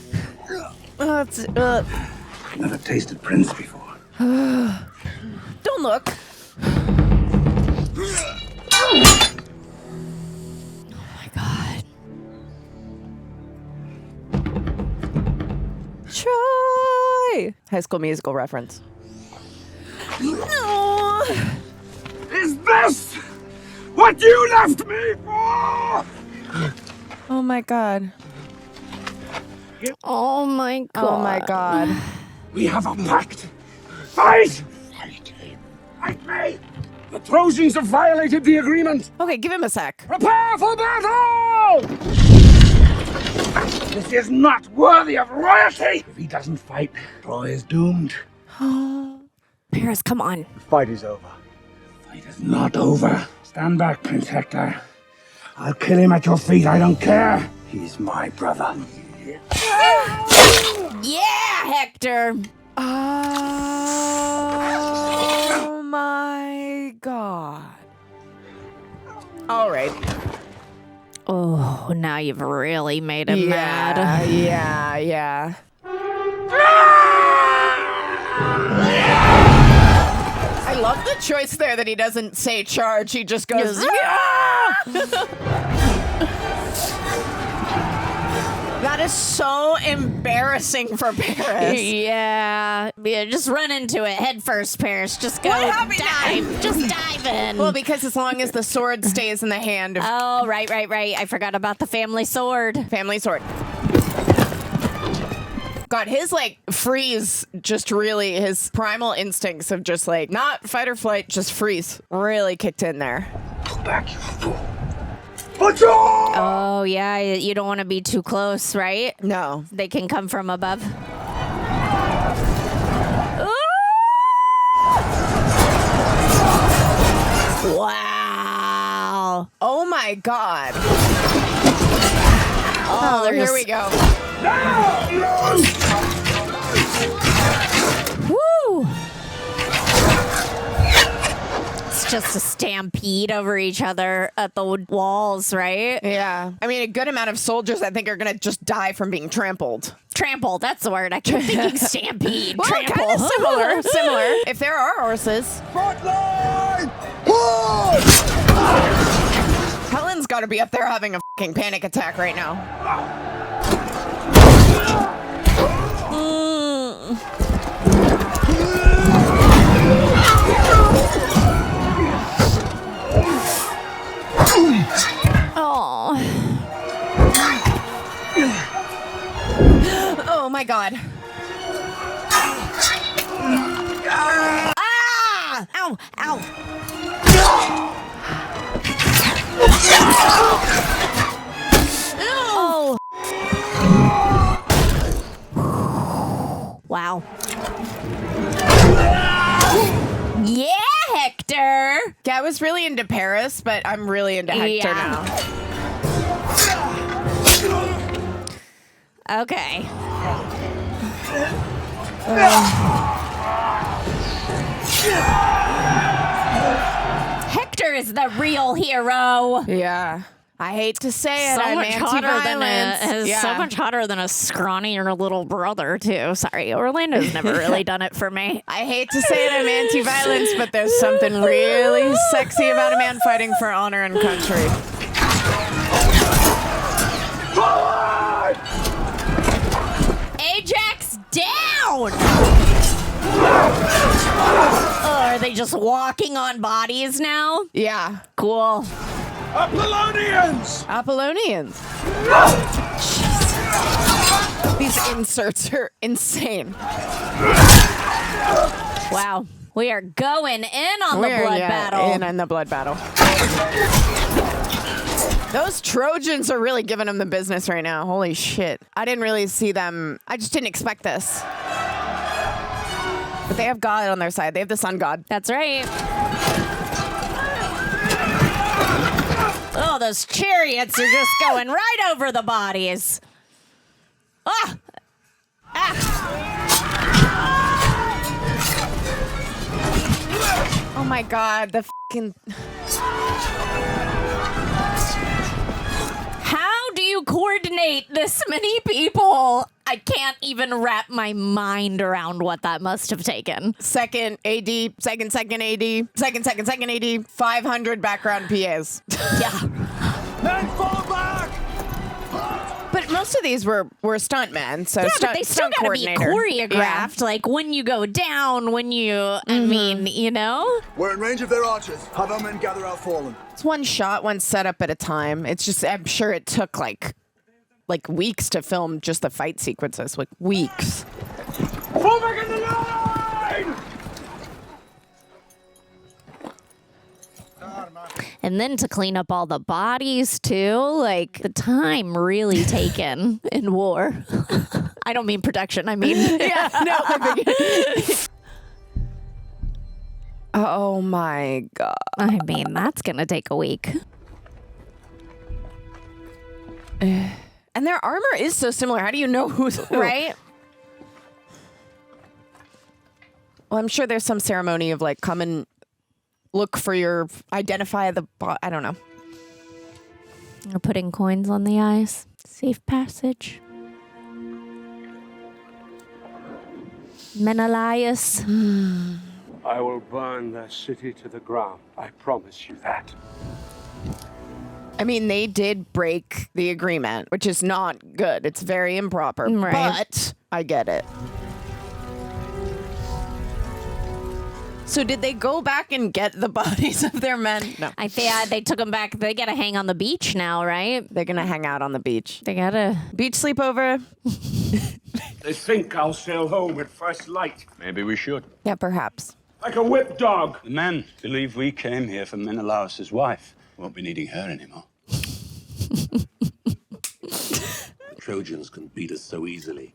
Never tasted prince before. Don't look. Troy! High School Musical reference. No! Is this what you left me for? Oh my god. Oh my god. Oh my god. We have a pact. Fight! Fight me! The Trojans have violated the agreement. Okay, give him a sec. Prepare for battle! This is not worthy of royalty! If he doesn't fight, Troy is doomed. Paris, come on. The fight is over. Fight is not over. Stand back, Prince Hector. I'll kill him at your feet, I don't care. He's my brother. Yeah, Hector. Oh my god. All right. Oh, now you've really made him mad. Yeah. I love the choice there that he doesn't say charge. He just goes, That is so embarrassing for Paris. Yeah, just run into it head first, Paris. Just go dive. Just dive in. Well, because as long as the sword stays in the hand of... Oh, right. I forgot about the family sword. Family sword. God, his freeze just really, his primal instincts of just not fight or flight, just freeze really kicked in there. Go back, you fool. Oh, yeah, you don't want to be too close, right? No. They can come from above. Wow. Oh my god. Oh, here we go. Woo! It's just a stampede over each other at the walls, right? Yeah. I mean, a good amount of soldiers, I think, are going to just die from being trampled. Trample, that's the word. I kept thinking stampede. Well, Trample. kind of similar. If there are horses. Frontline! Helen's got to be up there having a fucking panic attack right now. Oh my god. Ah! Ow! Ow! Oh! Wow. Yeah, Hector! Yeah, I was really into Paris, but I'm really into Hector now. Okay. Hector is the real hero. Yeah. I hate to say it. So I'm much hotter than anti-violence. so much hotter than a scrawnier little brother too. Sorry, Orlando's never really done it for me. I hate to say it, I'm anti-violence, but there's something really sexy about a man fighting for honor and country. Ajax down! Oh, are they just walking on bodies now? Yeah. Cool. Apollonians! These inserts are insane. Wow. We are going in on the blood battle. In the blood battle. Those Trojans are really giving them the business right now. Holy shit. I didn't really see them. I just didn't expect this. But they have God on their side. They have the sun god. That's right. Oh, those chariots are just going right over the bodies. Ah! Oh my god, the fucking... How do you you coordinate this many people? I can't even wrap my mind around what that must have taken. Second AD, second AD, second AD, 500 background PAs. Yeah. Men, fall back! But most of these were stuntmen, so Yeah, but they still gotta be choreographed. Like when you go down, when you, I mean, you know? We're in range of their archers. Have our men gather our fallen. It's one shot, one setup at a time. It's just, I'm sure it took like weeks to film just the fight sequences, like weeks. Fall back in the line! And then to clean up all the bodies too, like the time really taken in war. I don't mean production, I mean Oh my god. I mean, that's gonna take a week. And their armor is so similar. How do you know who's who? Right? Well, I'm sure there's some ceremony of like come and look for identify the I don't know. Or putting coins on the eyes. Safe passage. Menelaus. I will burn their city to the ground. I promise you that. I mean, they did break the agreement, which is not good. It's very improper, Right. but I get it. So did they go back and get the bodies of their men? No. I think they took them back. They gotta hang on the beach now, right? They're gonna hang out on the beach. They gotta beach sleepover. They think I'll sail home at first light. Maybe we should. Yeah, perhaps. Like a whipped dog. The men believe we came here for Menelaus' wife. Won't be needing her anymore. The Trojans can beat us so easily.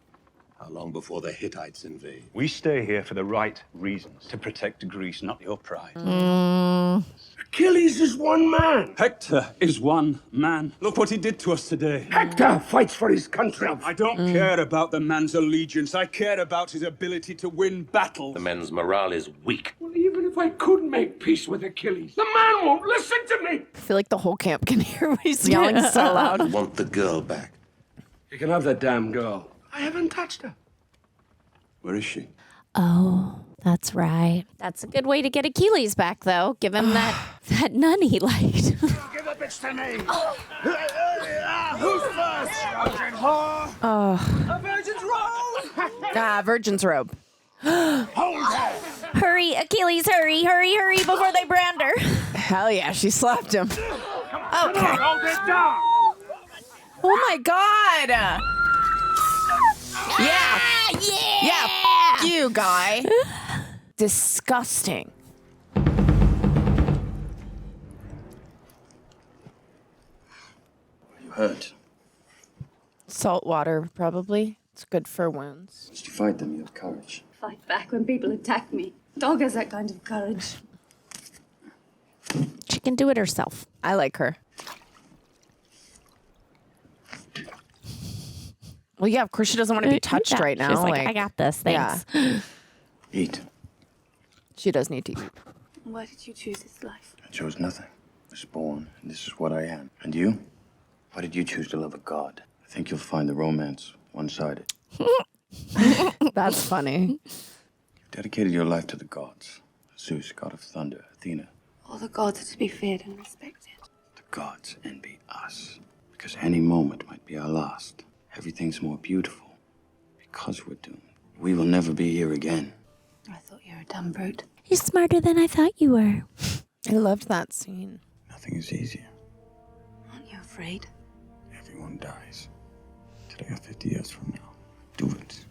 How long before the Hittites invade? We stay here for the right reasons. To protect Greece, not your pride. Achilles is one man. Hector is one man. Look what he did to us today. Hector fights for his country. I don't care about the man's allegiance. I care about his ability to win battles. The men's morale is weak. Well, even if I could make peace with Achilles, the man won't listen to me. I feel like the whole camp can hear what he's yelling so loud. I want the girl back. You can have that damn girl. I haven't touched her. Where is she? Oh, that's right. That's a good way to get Achilles back, though. Give him that nun he liked. Give the bitch to me. Who's first? Trojan Horse. A virgin's robe. Virgin's robe. Hold her. Hurry, Achilles, hurry, hurry, hurry before they brand her. Hell yeah, she slapped him. Okay. Hold it down. Oh my god. Yeah. Yeah. F you, guy. Disgusting. You hurt. Salt water, probably. It's good for wounds. Did you fight them? You have courage. Fight back when people attack me. Dog has that kind of courage. She can do it herself. I like her. Well, yeah, of course she doesn't want to be touched right now. She's like, I got this, thanks. Yeah. Eat. She does need to eat. Why did you choose this life? I chose nothing. I was born, and this is what I am. And you? Why did you choose to love a god? I think you'll find the romance one-sided. That's funny. You've dedicated your life to the gods. Zeus, god of thunder. Athena. All the gods are to be feared and respected. The gods envy us. Because any moment might be our last. Everything's more beautiful. Because we're doomed. We will never be here again. I thought you were a dumb brute. You're smarter than I thought you were. I loved that scene. Nothing is easier. Aren't you afraid? Everyone dies. Today or 50 years from now. Do it.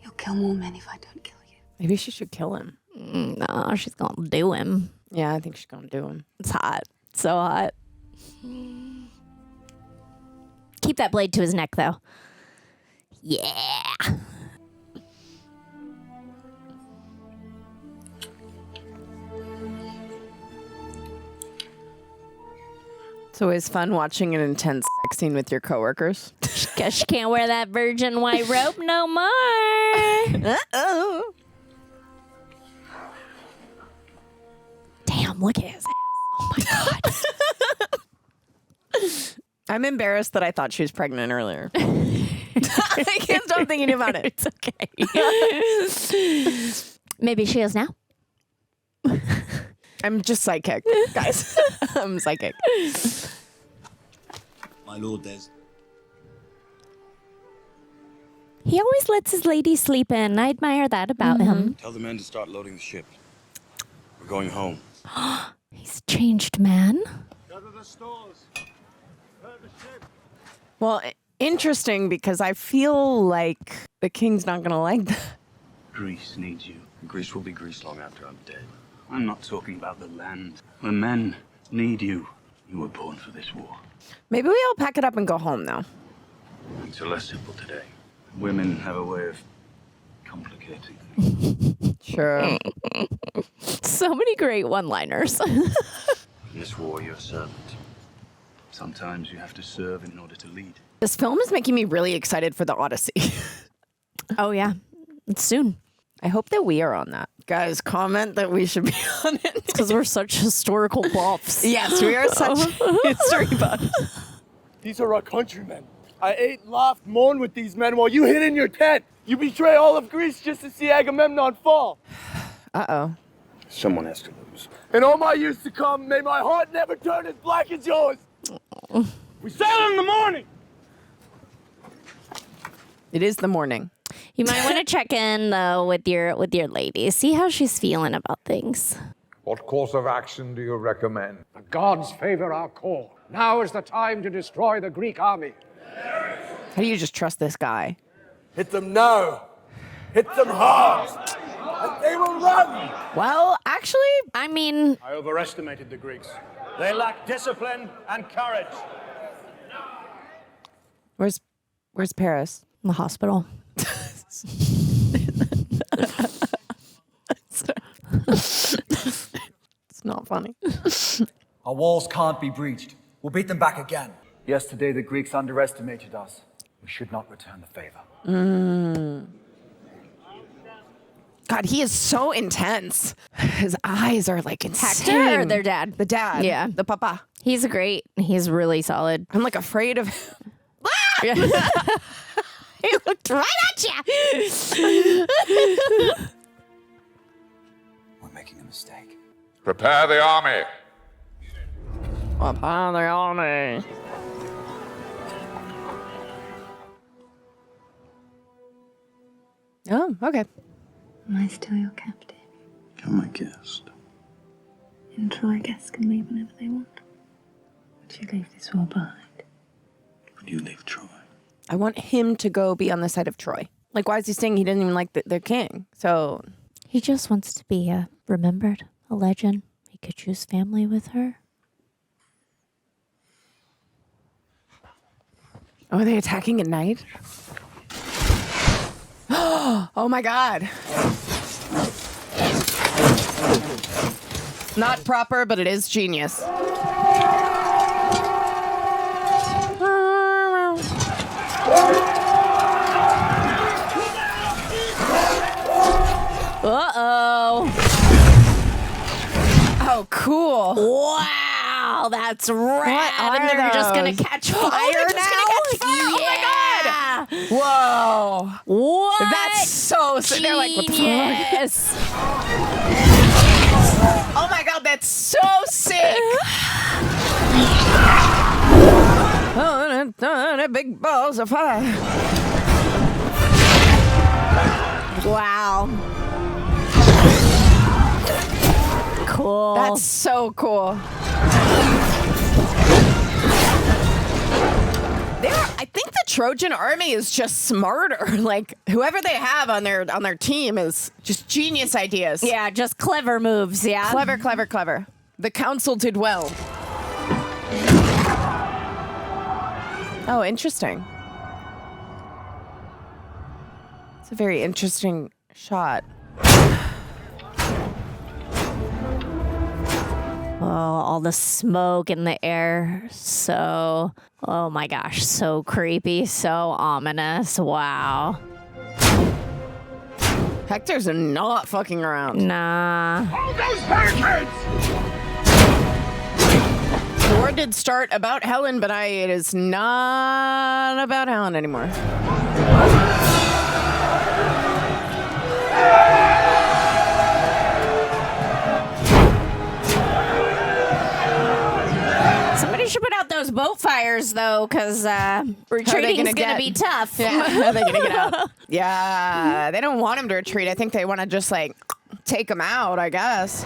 You'll kill more men if I don't kill you. Maybe she should kill him. No, she's gonna do him. Yeah, I think she's gonna do him. It's hot. So hot. Keep that blade to his neck, though. Yeah. It's always fun watching an intense sex scene with your coworkers. Guess she can't wear that virgin white robe no more. Uh-oh. Damn, look at his ass. Oh my god. I'm embarrassed that I thought she was pregnant earlier. I can't stop thinking about it. It's okay. Maybe she is now. I'm just psychic, guys. I'm psychic. My lord, there's... He always lets his lady sleep in. I admire that about him. Tell the men to start loading the ship. We're going home. He's a changed man. Gather the stores. Prepare the ship. Well, interesting because I feel like the king's not going to like that. Greece needs you. Greece will be Greece long after I'm dead. I'm not talking about the land. The men need you. You were born for this war. Maybe we all pack it up and go home now. Things are less simple today. Women have a way of complicating things. Sure. So many great one-liners. In this war, you're a servant. Sometimes you have to serve in order to lead. This film is making me really excited for the Odyssey. Oh, yeah. It's soon. I hope that we are on that. Guys, comment that we should be on it. It's because we're such historical buffs. Yes, we are such history buffs. These are our countrymen. I ate, laughed, mourned with these men while you hid in your tent. You betray all of Greece just to see Agamemnon fall. Uh-oh. Someone has to lose. In all my years to come, may my heart never turn as black as yours. We sail in the morning. It is the morning. You might want to check in though with your lady. See how she's feeling about things. What course of action do you recommend? The gods favor our cause. Now is the time to destroy the Greek army. How do you just trust this guy? Hit them now. Hit them hard. And they will run. Well, actually, I mean... I overestimated the Greeks. They lack discipline and courage. Where's Paris? In the hospital. It's not funny. Our walls can't be breached. We'll beat them back again. Yesterday, the Greeks underestimated us. We should not return the favor. God, he is so intense. His eyes are like insane. Hector or their dad? The dad. Yeah. The papa. He's great. He's really solid. I'm like afraid of him. He looked right at you. We're making a mistake. Prepare the army. Prepare the army. Oh, okay. Am I still your captive? You're my guest. In Troy, guests can leave whenever they want. Would you leave this war behind? Would you leave Troy? I want him to go be on the side of Troy. Like, why is he saying he doesn't even like the king? So he just wants to be remembered, a legend. He could choose family with her. Oh, are they attacking at night? Oh my God. Not proper, but it is genius. Uh-oh. Oh, cool. Wow, that's rad. And they're just going to catch fire now? Just gonna catch fire. Yeah. Oh my God. Whoa. What? That's so sick. They're like, what the fuck? Yes. Oh my God, that's so sick. Oh, big balls of fire. Wow. Cool. That's so cool. I think the Trojan army is just smarter. Like whoever they have on their team is just genius ideas. Yeah, just clever moves. Yeah, clever, clever, clever. The council did well. Oh, interesting. It's a very interesting shot. Oh, all the smoke in the air. So, oh my gosh, so creepy, so ominous. Wow. Hector's not fucking around. Nah. Hold those barricades! war did start about Helen, but it is not about Helen anymore. Somebody should put out those boat fires, though, because retreating is going to be tough. Yeah, how are they going to get out? Yeah, they don't want him to retreat. I think they want to just, like, take him out, I guess.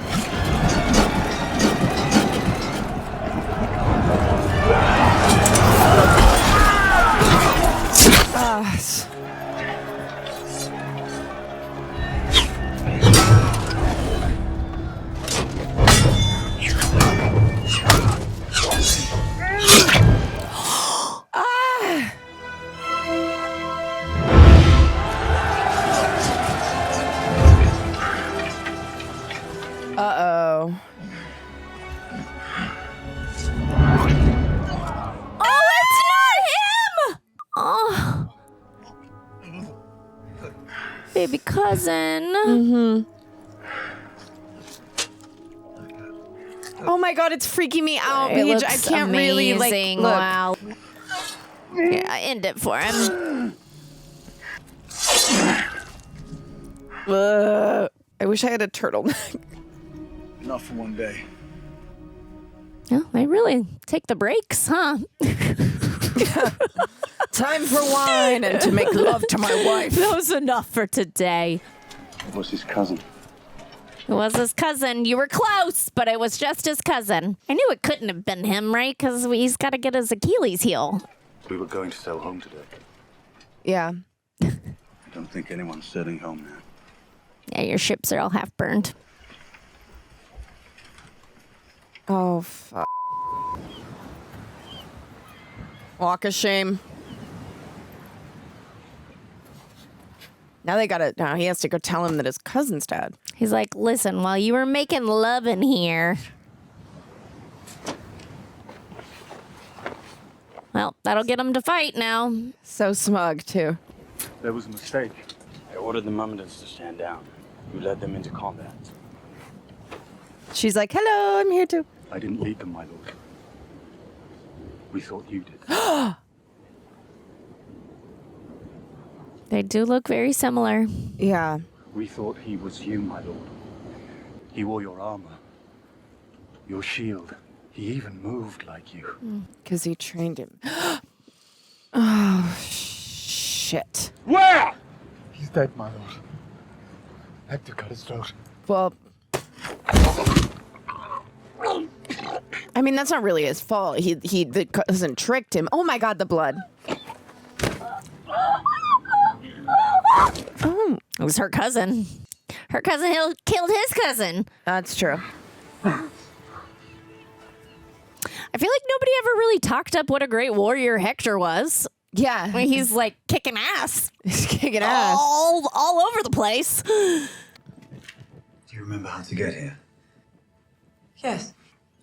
Uh-oh. Oh, it's not him! Oh. Baby cousin. Mm-hmm. Oh my god, it's freaking me out, It Paige. looks I can't really, like, amazing. look. Wow. Yeah, end it for him. I wish I had a turtleneck. Enough for one day. Oh, they really take the breaks, huh? Time for wine and to make love to my wife. That was enough for today. It was his cousin. It was his cousin. You were close, but it was just his cousin. I knew it couldn't have been him, right? Because he's got to get his Achilles heel. We were going to sail home today. Yeah. I don't think anyone's sailing home now. Yeah, your ships are all half burned. Oh, fuck. Walk of shame. Now he has to go tell him that his cousin's dead. He's like, listen, while you were making love in here. Well, that'll get him to fight now. So smug, too. There was a mistake. I ordered the Myrmidons to stand down. You led them into combat. She's like, hello, I'm here too. I didn't lead them, my lord. We thought you did. They do look very similar. Yeah. We thought he was you, my lord. He wore your armor, your shield. He even moved like you. Because he trained him. Oh, shit. Where? He's dead, my lord. Hector cut his throat. Well, I mean, that's not really his fault. The cousin tricked him. Oh my god, the blood. Oh, it was her cousin. Her cousin killed his cousin. That's true. I feel like nobody ever really talked up what a great warrior Hector was. Yeah. I mean, he's like kicking ass. He's kicking ass. All over the place. Do you remember how to get here? Yes.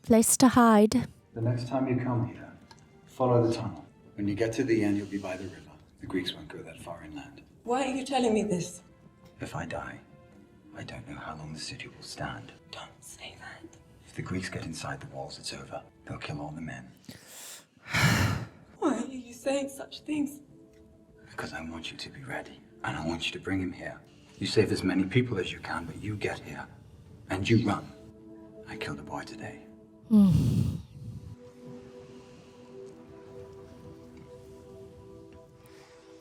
Place to hide. The next time you come here, follow the tunnel. When you get to the end, you'll be by the river. The Greeks won't go that far inland. Why are you telling me this? If I die, I don't know how long the city will stand. Don't say that. If the Greeks get inside the walls, it's over. They'll kill all the men. Why are you saying such things? Because I want you to be ready. And I want you to bring him here. You save as many people as you can, but you get here. And you run. I killed a boy today.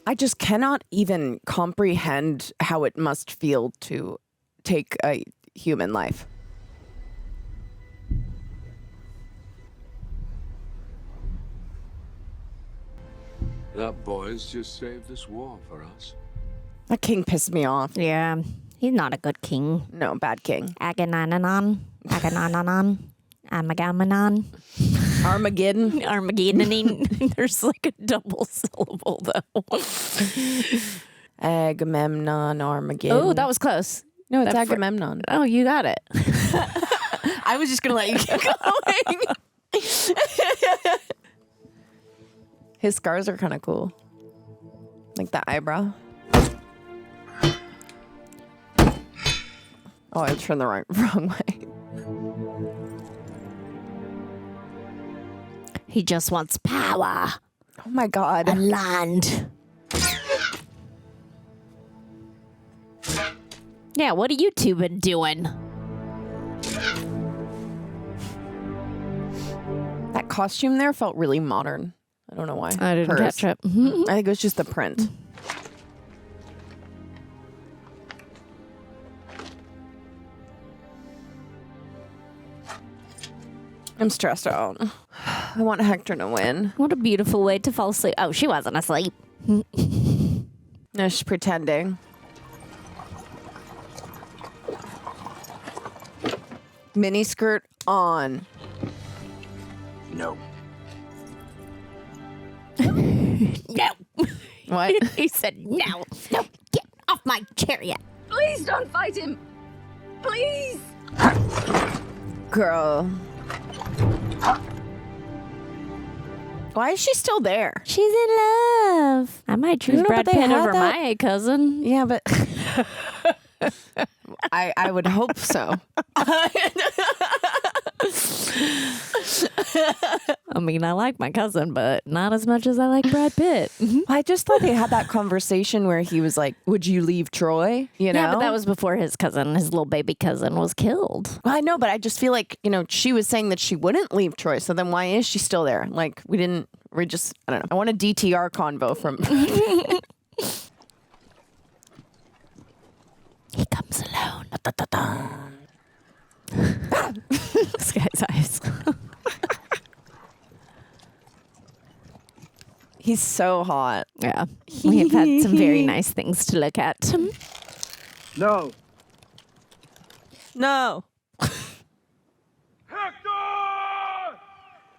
I just cannot even comprehend how it must feel to take a human life. That boy's just saved this war for us. That king pissed me off. Yeah, he's not a good king. No, bad king. Agamemnon. Agamemnon. Armageddon. Armageddon. There's like a double syllable though. Agamemnon, Armageddon. Oh, that was close. No, it's Agamemnon. Oh, you got it. I was just gonna let you keep going. His scars are kind of cool, like the eyebrow. Oh, I turned the wrong way. He just wants power. Oh my God. And land. Yeah, what have you two been doing? That costume there felt really modern. I don't know why. I didn't catch it. I think it was just the print. I'm stressed out. I want Hector to win. What a beautiful way to fall asleep. Oh, she wasn't asleep. No, she's pretending. Mini skirt on. No. No. What? He said no. No, get off my chariot. Please don't fight him. Please. Girl. Why is she still there? She's in love. I might choose Brad Pitt over my cousin. Yeah, but I would hope so. I mean, I like my cousin, but not as much as I like Brad Pitt. I just thought they had that conversation where he was like, would you leave Troy? You know? Yeah, but that was before his cousin, his little baby cousin, was killed. Well, I know, but I just feel like, she was saying that she wouldn't leave Troy. So then why is she still there? Like, I don't know. I want a DTR convo from... He comes alone. This guy's eyes. He's so hot. Yeah. We have had some very nice things to look at. No. No. Hector!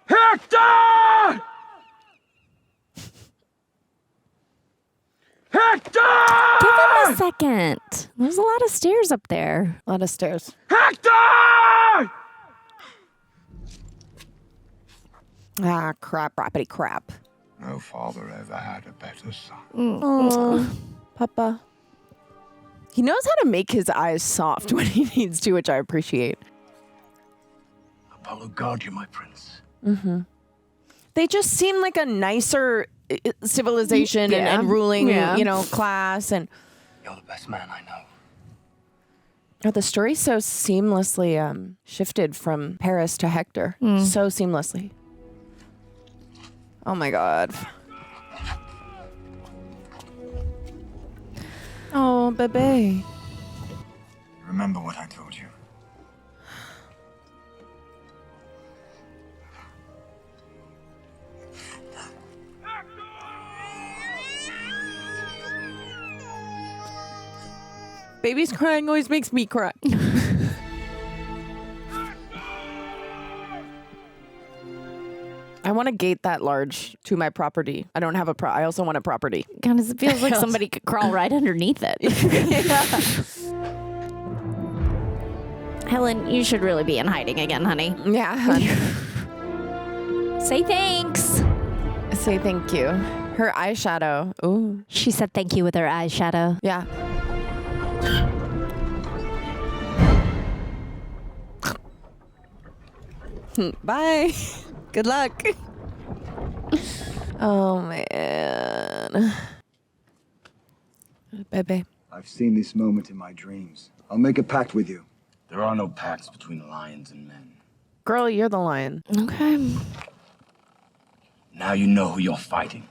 Hector! Give him a second. There's a lot of stairs up there. A lot of stairs. Hector! Ah, crap, rappity crap. No father ever had a better son. Oh, Papa. He knows how to make his eyes soft when he needs to, which I appreciate. Apollo guard you, my prince. Mm-hmm. They just seem like a nicer civilization and ruling, class. And you're the best man I know. Oh, the story so seamlessly shifted from Paris to Hector. So seamlessly. Oh my God. Oh, baby. Remember what I told you. Babies crying always makes me cry. I want to gate that large to my property. I don't have I also want a property. God, it feels like somebody could crawl right underneath it. Helen, you should really be in hiding again, honey. Yeah. Say thanks. Say thank you. Her eyeshadow. Ooh. She said thank you with her eyeshadow. Yeah. Bye. Good luck. Oh, man. Bebe. I've seen this moment in my dreams. I'll make a pact with you. There are no pacts between lions and men. Girl, you're the lion. Okay. Now you know who you're fighting.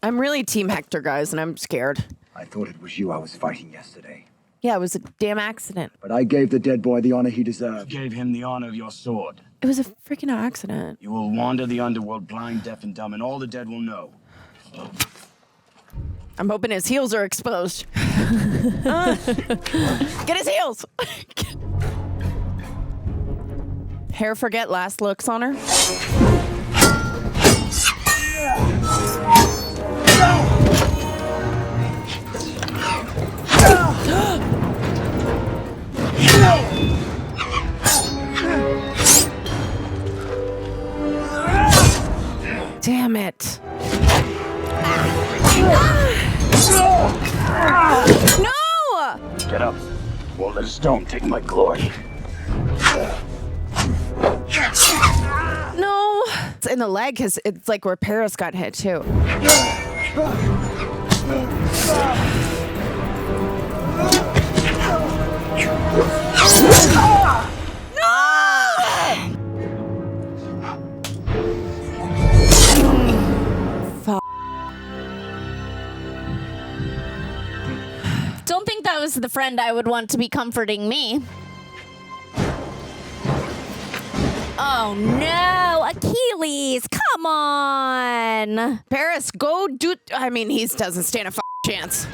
I'm really Team Hector, guys, and I'm scared. I thought it was you I was fighting yesterday. Yeah, it was a damn accident. But I gave the dead boy the honor he deserved. You gave him the honor of your sword. It was a freaking accident. You will wander the underworld blind, deaf, and dumb, and all the dead will know. I'm hoping his heels are exposed. Get his heels! Hair forget last looks on her? Damn it. No! Get up. Won't let a stone take my glory. No! It's in the leg because it's like where Paris got hit too. Don't think that was the friend I would want to be comforting me. Oh no, Achilles, come on. Paris, go do. I mean, he doesn't stand a chance.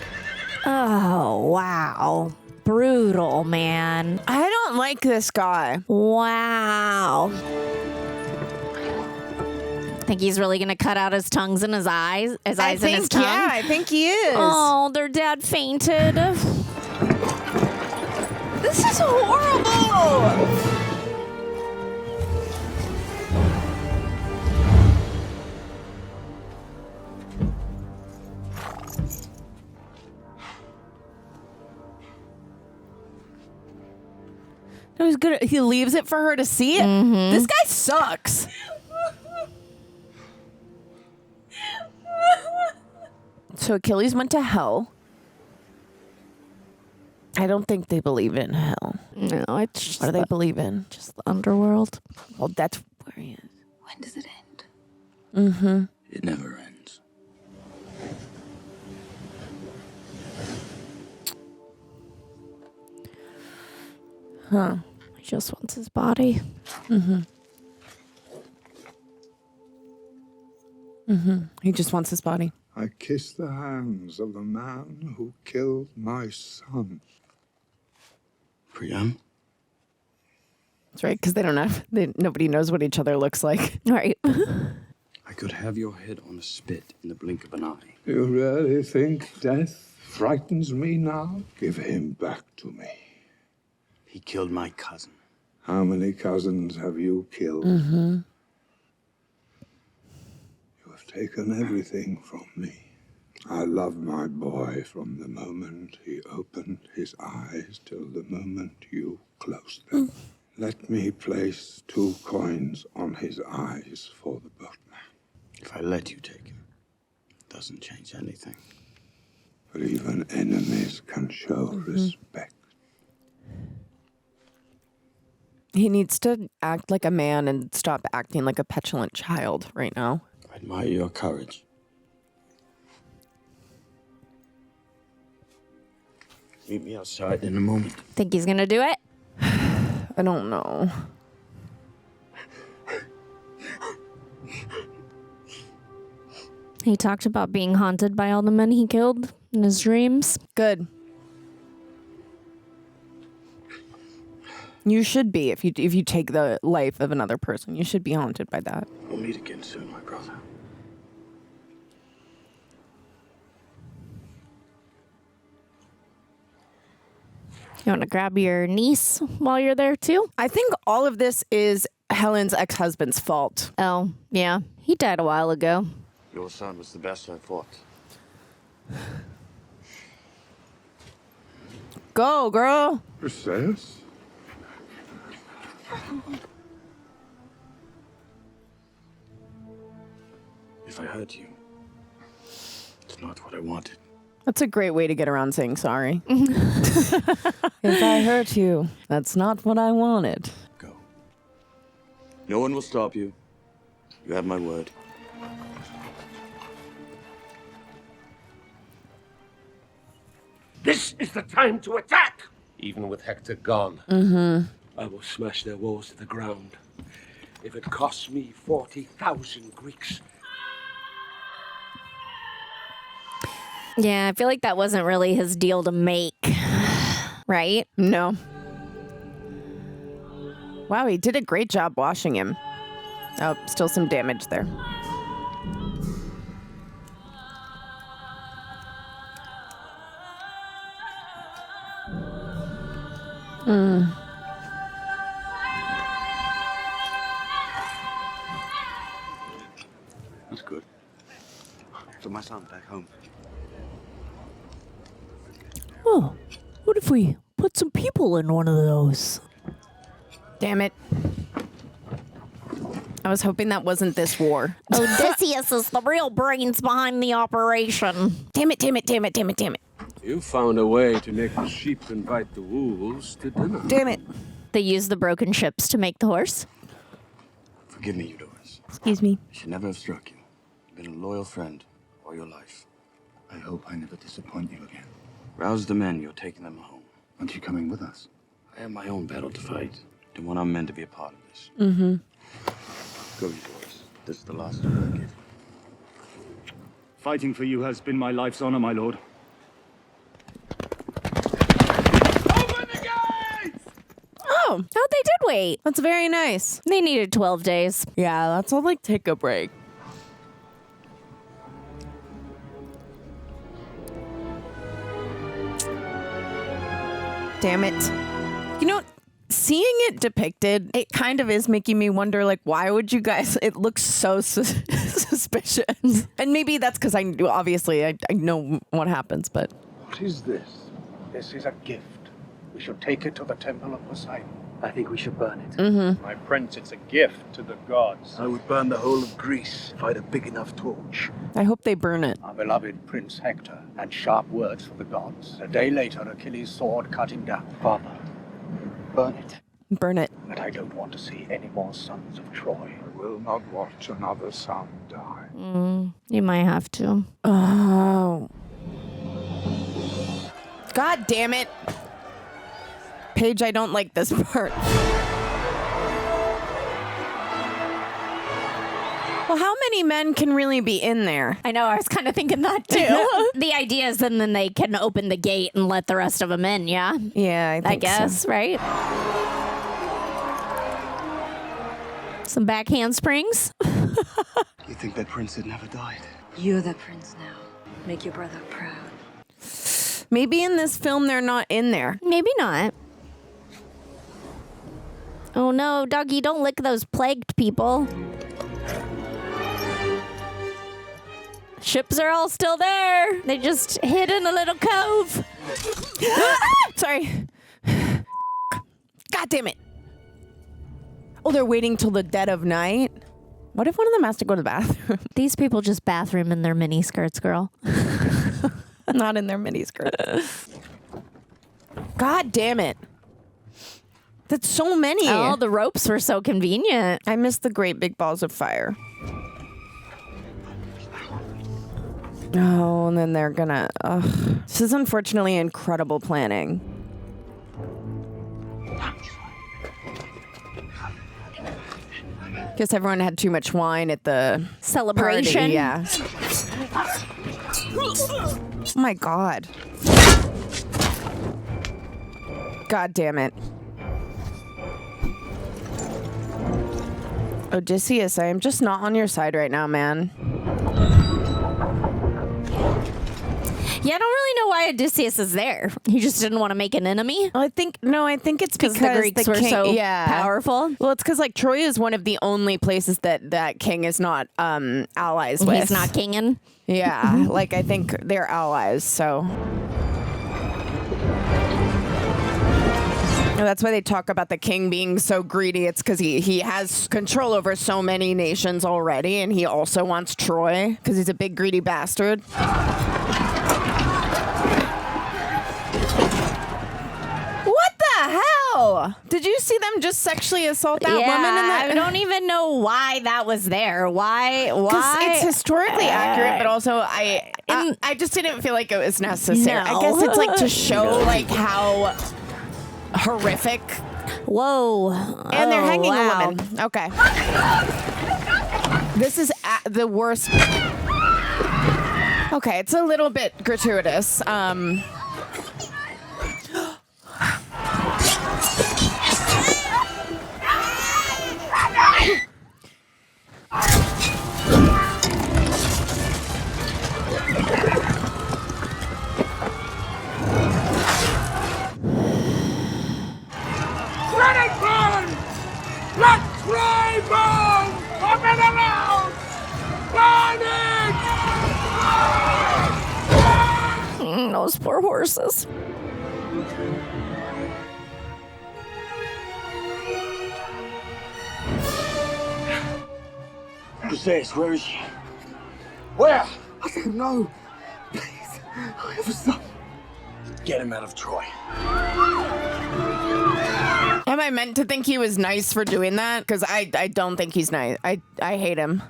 Oh, wow. Brutal, man. I don't like this guy. Wow. Think he's really gonna cut out his tongues and his eyes? His eyes and his tongue? Yeah, I think he is. Oh, their dad fainted. This is horrible. No, he's good. He leaves it for her to see it. Mm-hmm. This guy sucks. So Achilles went to hell. I don't think they believe in hell. No, it's just what do they believe in? Just the underworld. Well, that's where he is. When does it end? Mm-hmm. It never ends. Huh. He just wants his body. Mm-hmm. Mm-hmm. He just wants his body. I kiss the hands of the man who killed my son. Priam? That's right, because they don't have. Nobody knows what each other looks like. Right. I could have your head on a spit in the blink of an eye. You really think death frightens me now? Give him back to me. He killed my cousin. How many cousins have you killed? Mm-hmm. You have taken everything from me. I loved my boy from the moment he opened his eyes till the moment you closed them. Let me place 2 coins on his eyes for the boatman. If I let you take him, it doesn't change anything. But even enemies can show respect. He needs to act like a man and stop acting like a petulant child right now. I admire your courage. Meet me outside in a moment. Think he's gonna do it? I don't know. He talked about being haunted by all the men he killed in his dreams. Good. You should be if you take the life of another person. You should be haunted by that. We'll meet again soon, my brother. You want to grab your niece while you're there too? I think all of this is Helen's ex-husband's fault. Oh, yeah. He died a while ago. Your son was the best I fought. Go, girl. Briseis? If I hurt you, it's not what I wanted. That's a great way to get around saying sorry. If I hurt you, that's not what I wanted. No one will stop you. You have my word. This is the time to attack! Even with Hector gone. Mm-hmm. I will smash their walls to the ground. If it costs me 40,000 Greeks. Yeah, I feel like that wasn't really his deal to make. Right? No. Wow, he did a great job washing him. Oh, still some damage there. That's good. So my son back home. Oh, what if we put some people in one of those? Damn it. I was hoping that wasn't this war. Odysseus is the real brains behind the operation. Damn it. You found a way to make the sheep invite the wolves to dinner. Damn it. They use the broken ships to make the horse. Forgive me, Eudorus. Excuse me. I should never have struck you. You've been a loyal friend all your life. I hope I never disappoint you again. Rouse the men. You're taking them home. Aren't you coming with us? I have my own battle to fight. The one I'm meant to be a part of this. Mm-hmm. Go, Eudorus. This is the last order I give you. Fighting for you has been my life's honor, my lord. Oh, they did wait. That's very nice. They needed 12 days. Yeah, that's all like take a break. Damn it. You know, seeing it depicted, it kind of is making me wonder, like, why would you guys, it looks so suspicious. And maybe that's because I know what happens, but. What is this? This is a gift. We should take it to the Temple of Poseidon. I think we should burn it. Mm-hmm. My prince, it's a gift to the gods. I would burn the whole of Greece if I had a big enough torch. I hope they burn it. Our beloved Prince Hector had sharp words for the gods. A day later, Achilles' sword cut him down. Father, burn it. Burn it. But I don't want to see any more sons of Troy. I will not watch another son die. You might have to. Oh. God damn it. Paige, I don't like this part. Well, how many men can really be in there? I know, I was kind of thinking that too. The idea is then they can open the gate and let the rest of them in, yeah? Yeah, I guess, so. Right? Some back handsprings. You think that prince had never died? You're the prince now. Make your brother proud. Maybe in this film they're not in there. Maybe not. Oh no, doggy, don't lick those plagued people. Ships are all still there. They just hid in a little cove. Sorry. God damn it. Oh, they're waiting till the dead of night? What if one of them has to go to the bathroom? These people just bathroom in their mini skirts, girl. Not in their mini skirts. God damn it. That's so many. Oh, the ropes were so convenient. I missed the great big balls of fire. Oh, and then they're gonna... This is unfortunately incredible planning. Guess everyone had too much wine at the celebration. Party, yeah. Oh my God. God damn it. Odysseus, I am just not on your side right now, man. Yeah, I don't really know why Odysseus is there. He just didn't want to make an enemy. I think it's because the Greeks were so powerful. Well, it's because like Troy is one of the only places that king is not allies with. He's not kinging. Yeah, like I think they're allies. So that's why they talk about the king being so greedy. It's because he has control over so many nations already, and he also wants Troy because he's a big greedy bastard. Did you see them just sexually assault that woman in that? I don't even know why that was there. Why? It's historically accurate, but also I just didn't feel like it was necessary. No. I guess it's like to show like how horrific. Whoa. And they're hanging a woman. Okay. This is the worst. Okay, it's a little bit gratuitous. Let it burn! Let Troy burn! For Menelaus! Burn it! Those poor horses. Briseis, where is she? Where? I don't know. Please, I have a son. Get him out of Troy. Am I meant to think he was nice for doing that? Because I don't think he's nice. I hate him.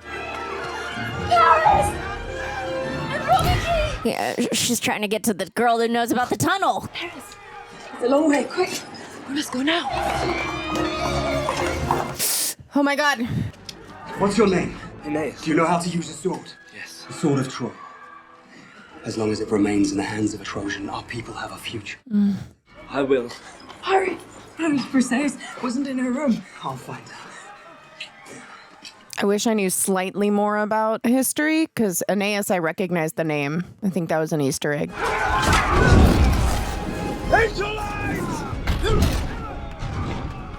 Yeah, she's trying to get to the girl who knows about the tunnel. It's a long way, quick. We must go now. Oh my god. What's your name? Aeneas. Do you know how to use a sword? Yes. The sword of Troy. As long as it remains in the hands of a Trojan, our people have a future. I will. Hurry! Hurry, Briseis wasn't in her room. I'll find her. I wish I knew slightly more about history, because Aeneas, I recognize the name. I think that was an Easter egg. Israelites!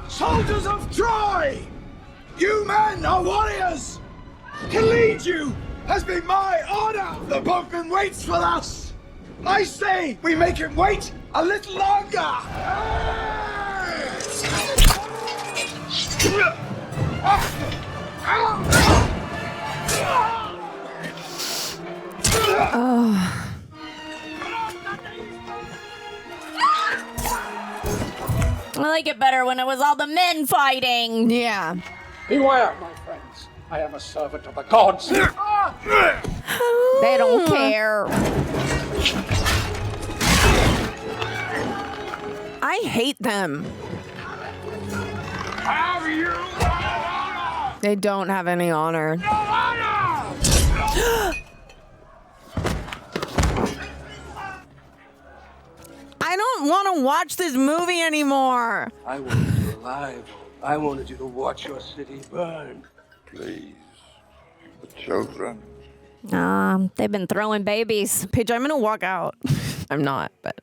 Soldiers of Troy! You men are warriors! To lead you has been my honor! The boatman waits for us! I say we make him wait a little longer! Oh. I like it better when it was all the men fighting. Yeah. Beware, my friends. I am a servant of the gods. They don't care. I hate them. Have you They don't have any honor. I don't want to watch this movie anymore. I wanted you alive. I wanted you to watch your city burn. Please. The children. They've been throwing babies. Paige, I'm going to walk out. I'm not, but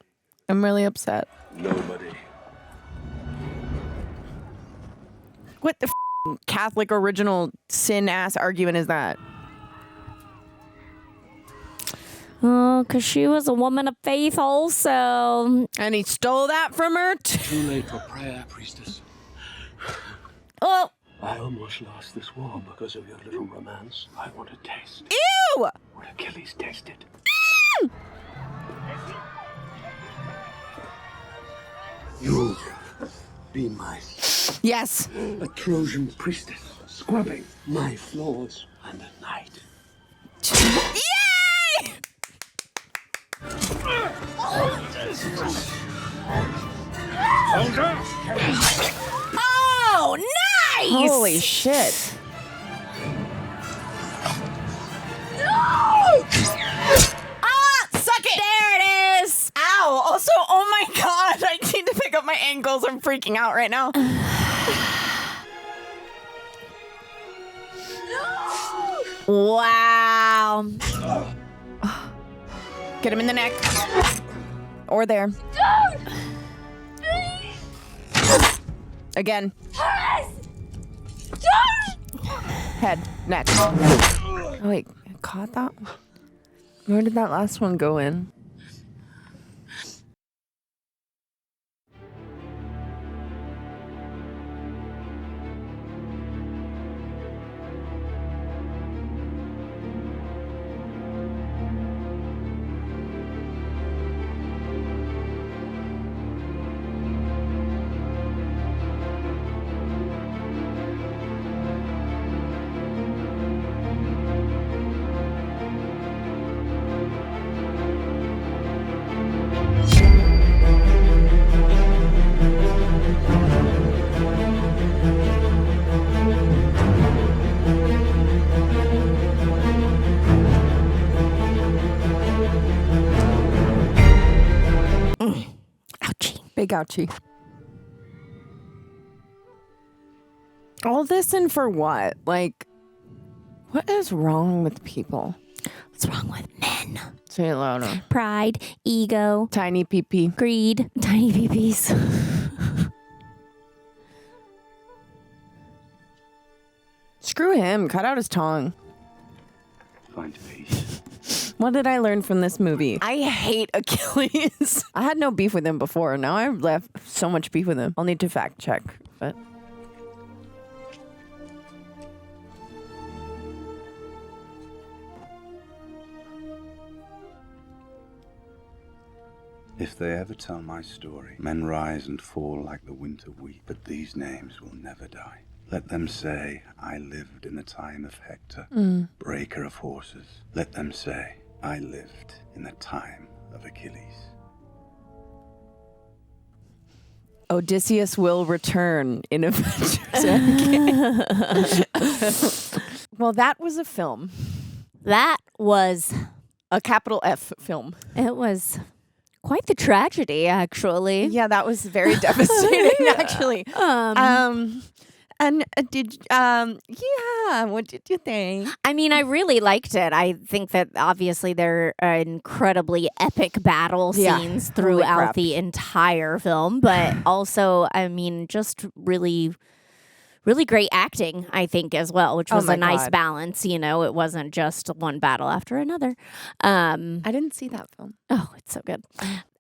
I'm really upset. Nobody. What the Catholic original sin ass argument is that? Oh, because she was a woman of faith also. And he stole that from her? Too late for prayer, priestess. Oh. I almost lost this war because of your little romance. I want to taste. Ew! What Achilles tasted. Ew! You be my... Yes. A Trojan priestess, scrubbing my floors and a night. Yay! Oh, nice! Holy shit. Suck it! There it is! Ow! Also, oh my god, I need to pick up my ankles. I'm freaking out right now. Wow. Get him in the neck. Or there. Again. Head. Neck. Oh, wait. I caught that? Where did that last one go in? Big ouchie. All this and for what? Like, what is wrong with people? What's wrong with men? Say it louder. Pride, ego, tiny pee-pee, greed, tiny pee-pees. Screw him. Cut out his tongue. Find peace. What did I learn from this movie? I hate Achilles. I had no beef with him before. Now I've left so much beef with him. I'll need to fact check, but... If they ever tell my story, men rise and fall like the winter wheat, but these names will never die. Let them say, I lived in the time of Hector, breaker of horses. Let them say, I lived in the time of Achilles. Odysseus will return in Avengers Endgame. Well, that was a film. That was a capital F film. It was quite the tragedy, actually. Yeah, that was very devastating, actually. And what did you think? I mean, I really liked it. I think that obviously there are incredibly epic battle scenes throughout the entire film, but also, I mean, just really great acting, I think, as well, which was a nice balance. You know, it wasn't just one battle after another. I didn't see that film. Oh, it's so good.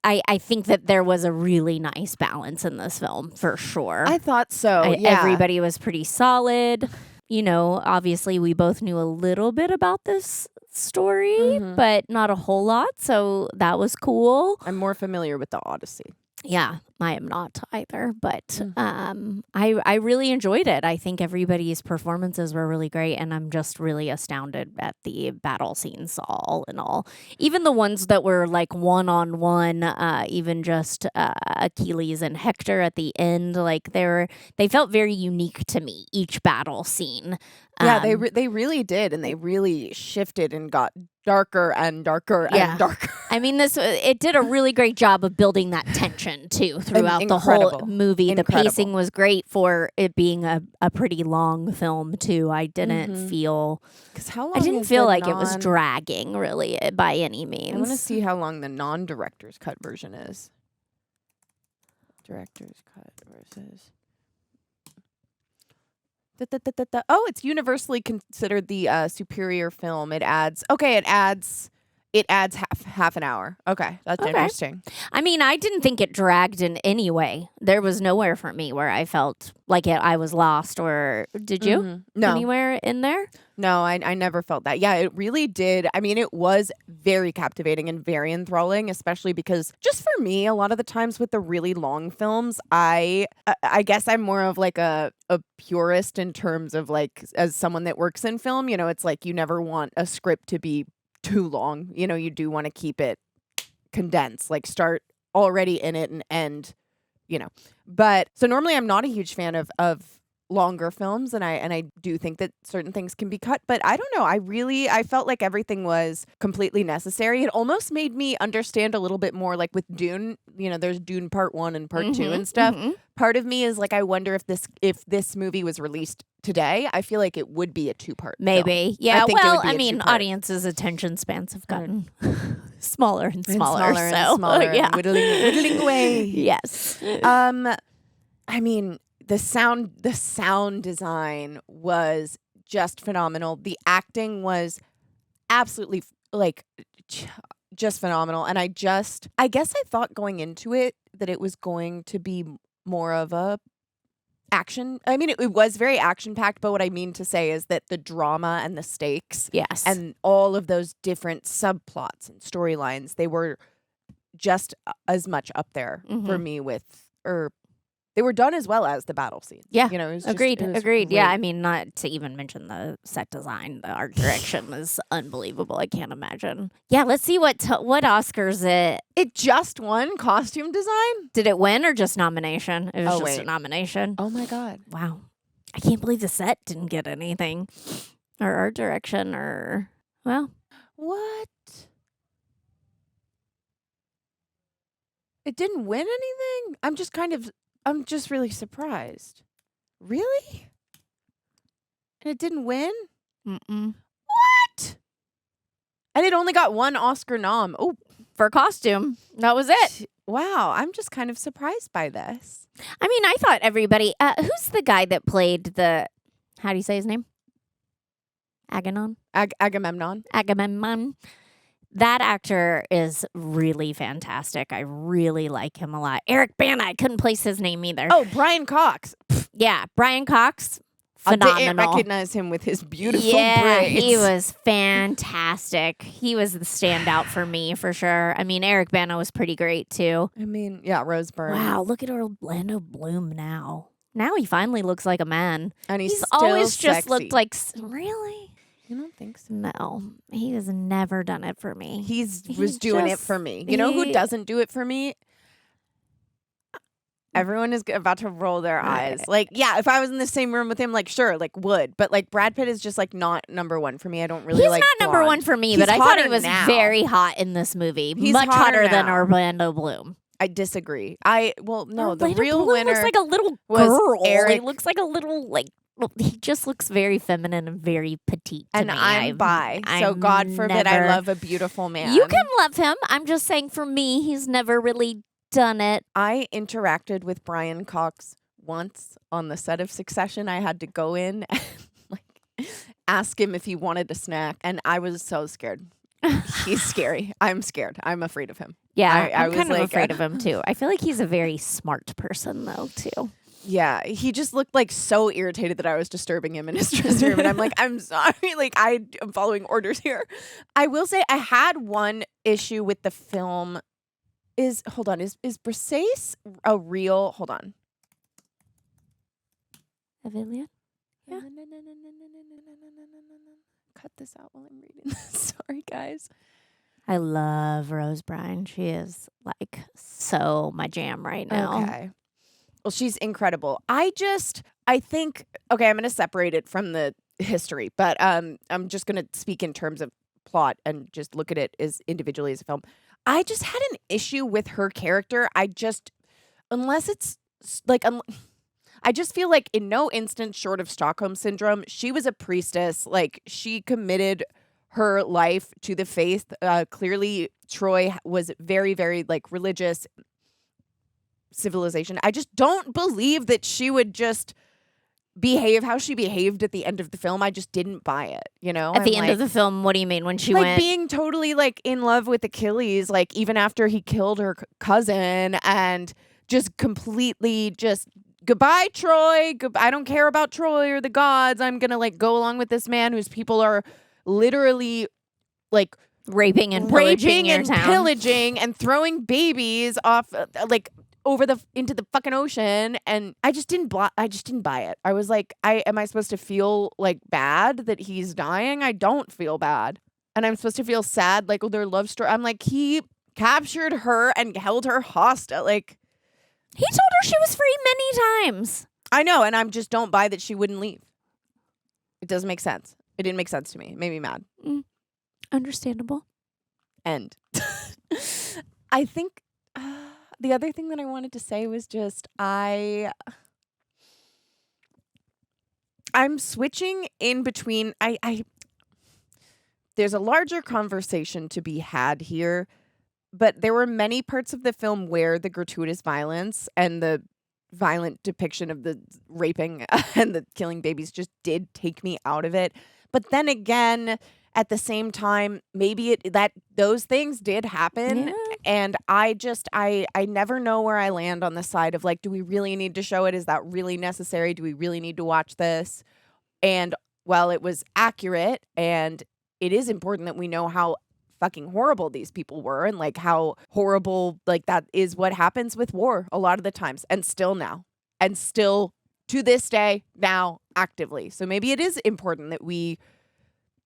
I think that there was a really nice balance in this film, for sure. I thought so, Everybody was pretty solid. You know, obviously, we both knew a little bit about this story, but not a whole lot, so that was cool. I'm more familiar with the Odyssey. Yeah, I am not either, but I really enjoyed it. I think everybody's performances were really great, and I'm just really astounded at the battle scenes all in all. Even the ones that were like one-on-one, even just Achilles and Hector at the end, like they felt very unique to me, each battle scene. Yeah, they really did, and they really shifted and got darker and darker and darker. I mean, it did a really great job of building that tension too throughout the whole movie. The pacing was great for it being a pretty long film too. I didn't feel I didn't feel like it was dragging really by any means. I want to see how long the non-director's cut version is. Director's cut versus. Oh, it's universally considered the superior film. It adds half an hour. Okay, that's interesting. I mean, I didn't think it dragged in any way. There was nowhere for me where I felt like I was lost. Or did you? No. Anywhere in there? No, I never felt that. Yeah, it really did. I mean, it was very captivating and very enthralling, especially because just for me, a lot of the times with the really long films, I guess I'm more of like a purist in terms of like, as someone that works in film, you know, it's like you never want a script to be too long. You know, you do want to keep it condensed, like start already in it and end, you know. But so normally I'm not a huge fan of longer films, and I do think that certain things can be cut, but I don't know. I felt like everything was completely necessary. It almost made me understand a little bit more, like with Dune, you know, there's Dune Part 1 and Part 2 and stuff. Part of me is like, I wonder if this movie was released today, I feel like it would be a 2-part maybe film. Yeah, well, I mean, audiences' attention spans have gotten smaller and smaller, yeah. Whittling away. Yes. I mean, the sound design was just phenomenal. The acting was absolutely just phenomenal. And I guess I thought going into it that it was going to be more of a action. I mean, it was very action packed, but what I mean to say is that the drama and the stakes, and all of those different subplots and storylines, they were just as much up there for me they were done as well as the battle scenes. Yeah, you know, it was agreed. Great. Yeah, I mean, not to even mention the set design, the art direction was unbelievable. I can't imagine. Yeah, let's see what Oscars it just won costume design. Did it win or just nomination? It was just a nomination. Oh my god! Wow, I can't believe the set didn't get anything, or art direction, or what? It didn't win anything? I'm just really surprised. Really? And it didn't win? What? And it only got one Oscar nom. Oh, for costume. That was it. Wow. I'm just kind of surprised by this. I mean, I thought everybody... who's the guy that played the... How do you say his name? Agamemnon? Agamemnon. That actor is really fantastic. I really like him a lot. Eric Bana, I couldn't place his name either. Oh, Brian Cox. Yeah, Brian Cox. phenomenal. I didn't recognize him with his beautiful Yeah, braids. he was fantastic. He was the standout for me, for sure. I mean, Eric Bana was pretty great, too. I mean, yeah, Rose Byrne. Wow, look at Orlando Bloom now. Now he finally looks like a man. And he's still always just sexy. looked like... Really? You don't think so? No, he has never done it for me. He was doing it for me. You know who doesn't do it for me? Everyone is about to roll their eyes. Like, yeah, if I was in the same room with him, like, sure, like, would. But, like, Brad Pitt is just, like, not number one for me. I don't really He's like not number blonde. one for me, He's but I thought he hotter was now. very hot in this movie. He's Much hotter than now. Orlando Bloom. I disagree. The Orlando real Bloom winner looks like a little was girl. Eric. He looks like a little, like, he just looks very feminine and very petite to And me. I'm bi, so God forbid I love a beautiful man. You can love him. I'm just saying for me, he's never really done it. I interacted with Brian Cox once on the set of Succession. I had to go in and like ask him if he wanted a snack, and I was so scared. He's scary. I'm scared. I'm afraid of him. Yeah, I I'm was kind of like, afraid of him too. I feel like he's a very smart person though too. Yeah, he just looked like so irritated that I was disturbing him in his dressing room. And I'm like, I'm sorry. Like, I am following orders here. I will say I had one issue with the film. Is Briseis a real... Hold on. Iliad? Yeah. Cut this out while I'm reading this. Sorry, guys. I love Rose Byrne. She is like so my jam right now. Okay. Well, she's incredible. I think, okay, I'm going to separate it from the history, but I'm just going to speak in terms of plot and just look at it as individually as a film. I just had an issue with her character. I just feel like in no instance short of Stockholm Syndrome, she was a priestess. Like, she committed her life to the faith. Clearly, Troy was very, very, like, religious civilization. I just don't believe that she would just behave how she behaved at the end of the film. I just didn't buy it, you know? At the end of the film, what do you mean when she like went being totally like in love with Achilles, like even after he killed her cousin, and just completely just goodbye Troy. I don't care about Troy or the gods. I'm gonna like go along with this man whose people are literally like raping and pillaging your town. pillaging and throwing babies off like over into the fucking ocean, and I just didn't buy it. I was like, am I supposed to feel like bad that he's dying? I don't feel bad. And I'm supposed to feel sad like their love story. I'm like, he captured her and held her hostage. Like, he told her she was free many times. I know, and I just don't buy that she wouldn't leave. It doesn't make sense. It didn't make sense to me. It made me mad. Understandable. And I think the other thing that I wanted to say was just I'm switching in between. There's a larger conversation to be had here, but there were many parts of the film where the gratuitous violence and the violent depiction of the raping and the killing babies just did take me out of it. But then again, at the same time, maybe those things did happen. Yeah. And I never know where I land on the side of like, do we really need to show it? Is that really necessary? Do we really need to watch this? And while it was accurate, and it is important that we know how fucking horrible these people were, and like how horrible, like that is what happens with war a lot of the times, and still now, and still to this day now actively. So maybe it is important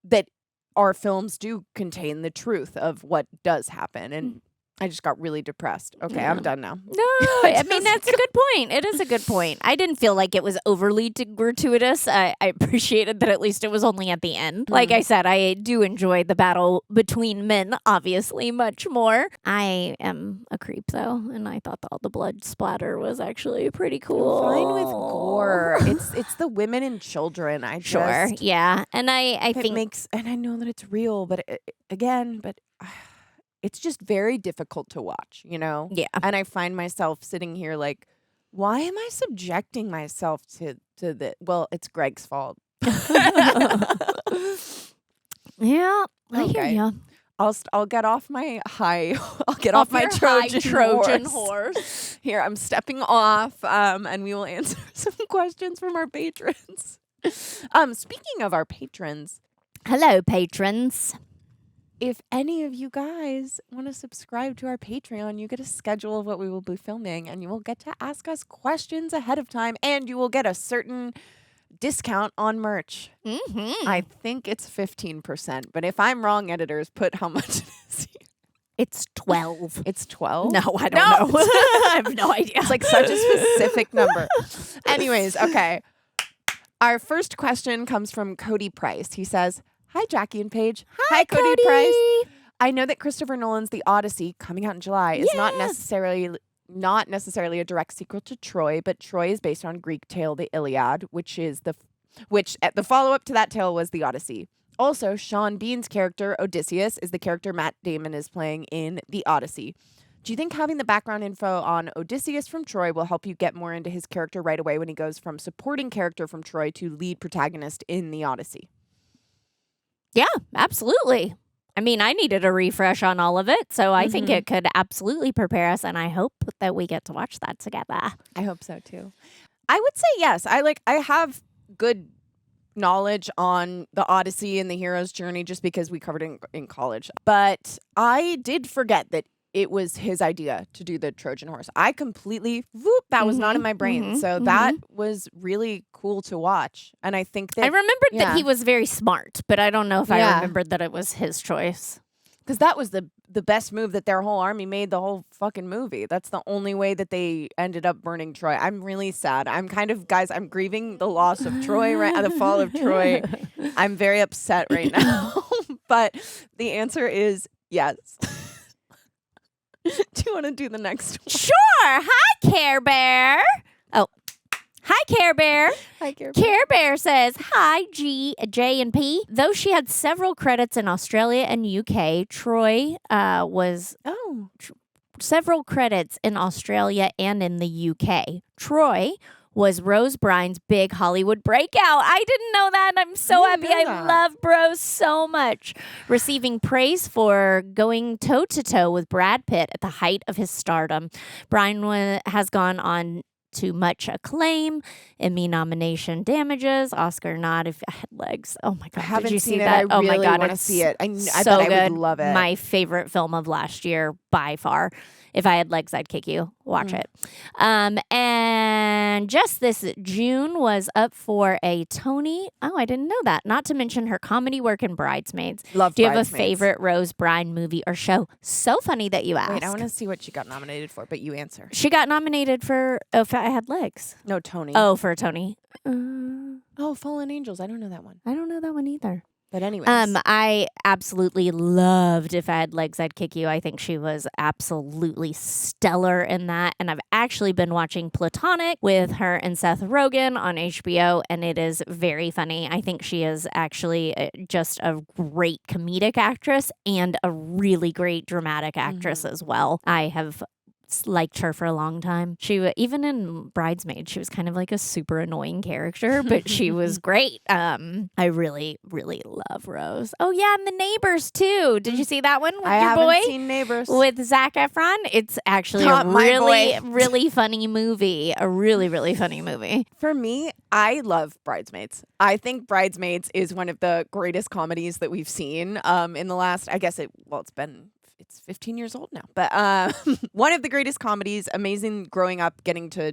that our films do contain the truth of what does happen. And I just got really depressed. Okay, Yeah. I'm done now. No, I mean, that's a good point. It is a good point. I didn't feel like it was overly gratuitous. I appreciated that at least it was only at the end. Like I said, I do enjoy the battle between men, obviously, much more. I am a creep, though, and I thought all the blood splatter was actually pretty cool. I'm fine with gore. It's the women and children. Sure, yeah. And I think... and I know that it's real, but it's just very difficult to watch, you know? Yeah. And I find myself sitting here like, why am I subjecting myself to the... Well, it's Greg's fault. Yeah, I hear Okay. ya. I'll get off my high. I'll get off my your high Trojan horse. Here, I'm stepping off, and we will answer some questions from our patrons. Speaking of our patrons. Hello, patrons. If any of you guys want to subscribe to our Patreon, you get a schedule of what we will be filming, and you will get to ask us questions ahead of time, and you will get a certain discount on merch. I think it's 15%, but if I'm wrong, editors, put how much it is here. It's 12. It's 12? No, I don't know. I have no idea. It's like such a specific number. Anyways, okay. Our first question comes from Cody Price. He says, "Hi, Jackie and Paige." Hi, Cody Price. I know that Christopher Nolan's The Odyssey, coming out in July, is not necessarily a direct sequel to Troy, but Troy is based on Greek tale the Iliad, which the follow-up to that tale was The Odyssey. Also, Sean Bean's character, Odysseus, is the character Matt Damon is playing in The Odyssey. Do you think having the background info on Odysseus from Troy will help you get more into his character right away when he goes from supporting character from Troy to lead protagonist in The Odyssey? Yeah, absolutely. I mean, I needed a refresh on all of it, so I think it could absolutely prepare us, and I hope that we get to watch that together. I hope so, too. I would say yes. I have good knowledge on the Odyssey and the hero's journey just because we covered it in college. But I did forget that it was his idea to do the Trojan Horse. I completely, that was not in my brain. So that was really cool to watch. And I think that... I remembered that he was very smart, but I don't know if I remembered that it was his choice. Because that was the best move that their whole army made the whole fucking movie. That's the only way that they ended up burning Troy. I'm really sad. I'm grieving the loss of Troy, the fall of Troy. I'm very upset right now. But the answer is yes. Do you want to do the next one? Sure. Hi, Care Bear. Oh. Hi, Care Bear. Hi, Care Bear. Care Bear says, "Hi, J, and P. Though she had several credits in Australia and UK, Troy was several credits in Australia and in the UK. Troy was Rose Byrne's big Hollywood breakout." I didn't know that. I'm so happy. I love Rose so much. Receiving praise for going toe-to-toe with Brad Pitt at the height of his stardom. Byrne has gone on to much acclaim, Emmy nomination, damages, Oscar nod, If I Had Legs. Oh my God. I haven't Did you seen see it. that? I really oh my God. want to see it. I so bet good. I would love it. My favorite film of last year by far. If I Had Legs, I'd Kick You. Watch it. And just this June was up for a Tony. Oh, I didn't know that. Not to mention her comedy work in Bridesmaids. Love Do you have a Bridesmaids. favorite Rose Byrne movie or show? So funny that you asked. Wait, I want to see what she got nominated for, but you answer. She got nominated for If I Had Legs. No, Tony. Oh, for a Tony. Fallen Angels. I don't know that one. I don't know that one either. But anyways. I absolutely loved If I Had Legs, I'd Kick You. I think she was absolutely stellar in that. And I've actually been watching Platonic with her and Seth Rogen on HBO, and it is very funny. I think she is actually just a great comedic actress and a really great dramatic actress as well. I have liked her for a long time. Even in Bridesmaids, she was kind of like a super annoying character, but she was great. I really, really love Rose. Oh yeah, and The Neighbors too. Did you see that one with I your haven't boy? seen Neighbors. With Zac Efron. It's actually Not a my really, boy. really funny movie. A really, really funny movie. For me, I love Bridesmaids. I think Bridesmaids is one of the greatest comedies that we've seen in the last, it's 15 years old now, but one of the greatest comedies, amazing growing up, getting to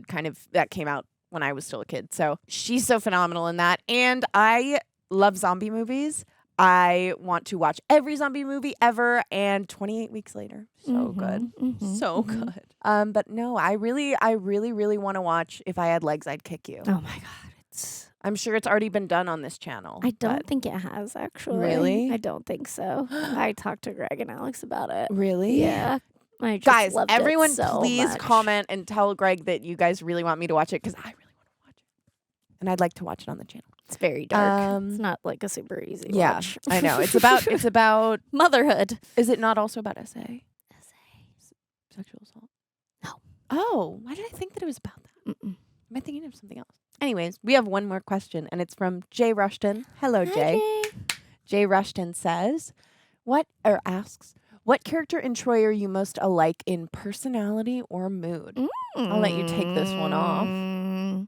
that came out when I was still a kid. So she's so phenomenal in that. And I love zombie movies. I want to watch every zombie movie ever. And 28 Weeks Later. So good. So good. But no, I really, really want to watch If I Had Legs, I'd Kick You. Oh my God. I'm sure it's already been done on this channel. I don't think it has, actually. Really? I don't think so. I talked to Greg and Alex about it. Really? Yeah. I just Guys, loved everyone it so please much. comment and tell Greg that you guys really want me to watch it, because I really want to watch it. And I'd like to watch it on the channel. It's very dark. It's not like a super easy watch. I know. It's about motherhood. Is it not also about SA? Sexual assault? No. Oh, why did I think that it was about that? Am I thinking of something else? Anyways, we have one more question, and it's from Jay Rushton. Hello, Jay. Jay Rushton asks, what character in Troy are you most alike in personality or mood? I'll let you take this one off.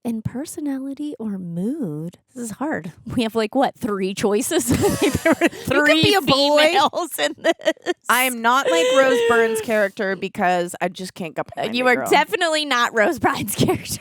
In personality or mood? This is hard. We have like what, 3 choices? There were 3 be a boy. females in this. I am not like Rose Byrne's character because I just can't get behind You a are girl. definitely not Rose Byrne's character.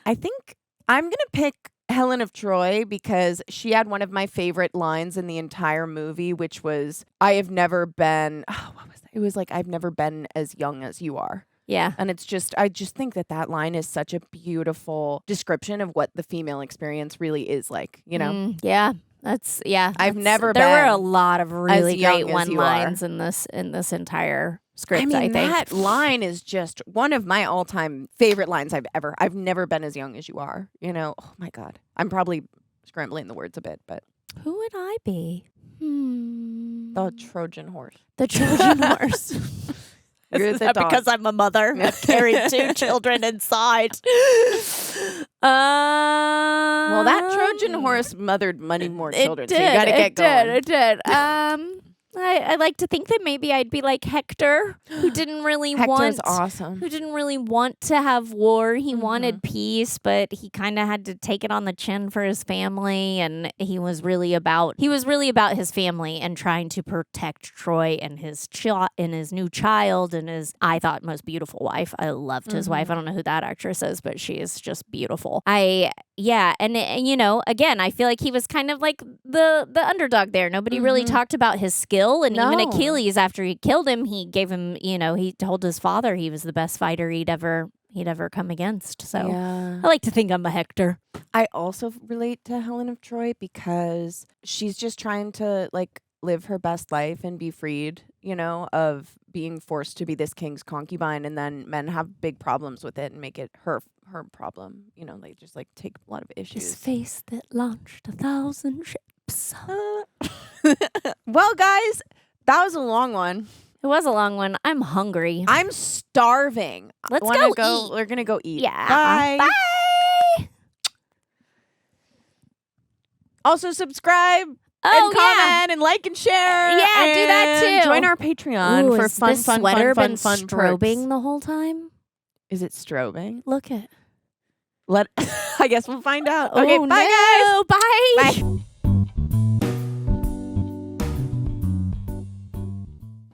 I think I'm going to pick Helen of Troy because she had one of my favorite lines in the entire movie, which was, I have never been, what was that? It was like, I've never been as young as you are. Yeah. And it's just, I just think that line is such a beautiful description of what the female experience really is like, you know? Yeah. I've never There were a been lot of really young great as one you lines are. in this entire script, I I mean, think. that line is just one of my all-time favorite lines I've never been as young as you are. You know, oh my God. I'm probably scrambling the words a bit, but. Who would I be? The Trojan Horse. The Trojan Horse. You're Is the that dog. because I'm a mother? I've carried 2 children inside. Well, that Trojan Horse mothered many more children, so you gotta get going. It did. I like to think that maybe I'd be like Hector, who didn't really Hector's awesome. Who didn't really want to have war. He wanted peace, but he kind of had to take it on the chin for his family, and he was really about his family and trying to protect Troy and his new child and his, I thought, most beautiful wife. I loved his wife. I don't know who that actress is, but she is just beautiful. And you know, again, I feel like he was kind of like the underdog there. Nobody really talked about his skill. And even Achilles, after he killed him, he gave him, you know, he told his father he was the best fighter he'd ever come against. So I like to think I'm a Hector. I also relate to Helen of Troy because she's just trying to like live her best life and be freed, you know, of being forced to be this king's concubine, and then men have big problems with it and make it her problem. You know, they just like take a lot of issues. His face that launched 1,000 ships. Well, guys, that was a long one. It was a long one. I'm hungry. I'm starving. Let's Wanna go eat. We're gonna go eat. Yeah. Bye. Bye. Also, subscribe and comment and like and share. Yeah, do that and too. Join our Patreon for has fun, this fun, sweater fun, been fun, fun strobing perks. the whole time? Is it strobing? Look it. I guess we'll find out. Okay, Oh, bye, no. guys. Bye. Bye.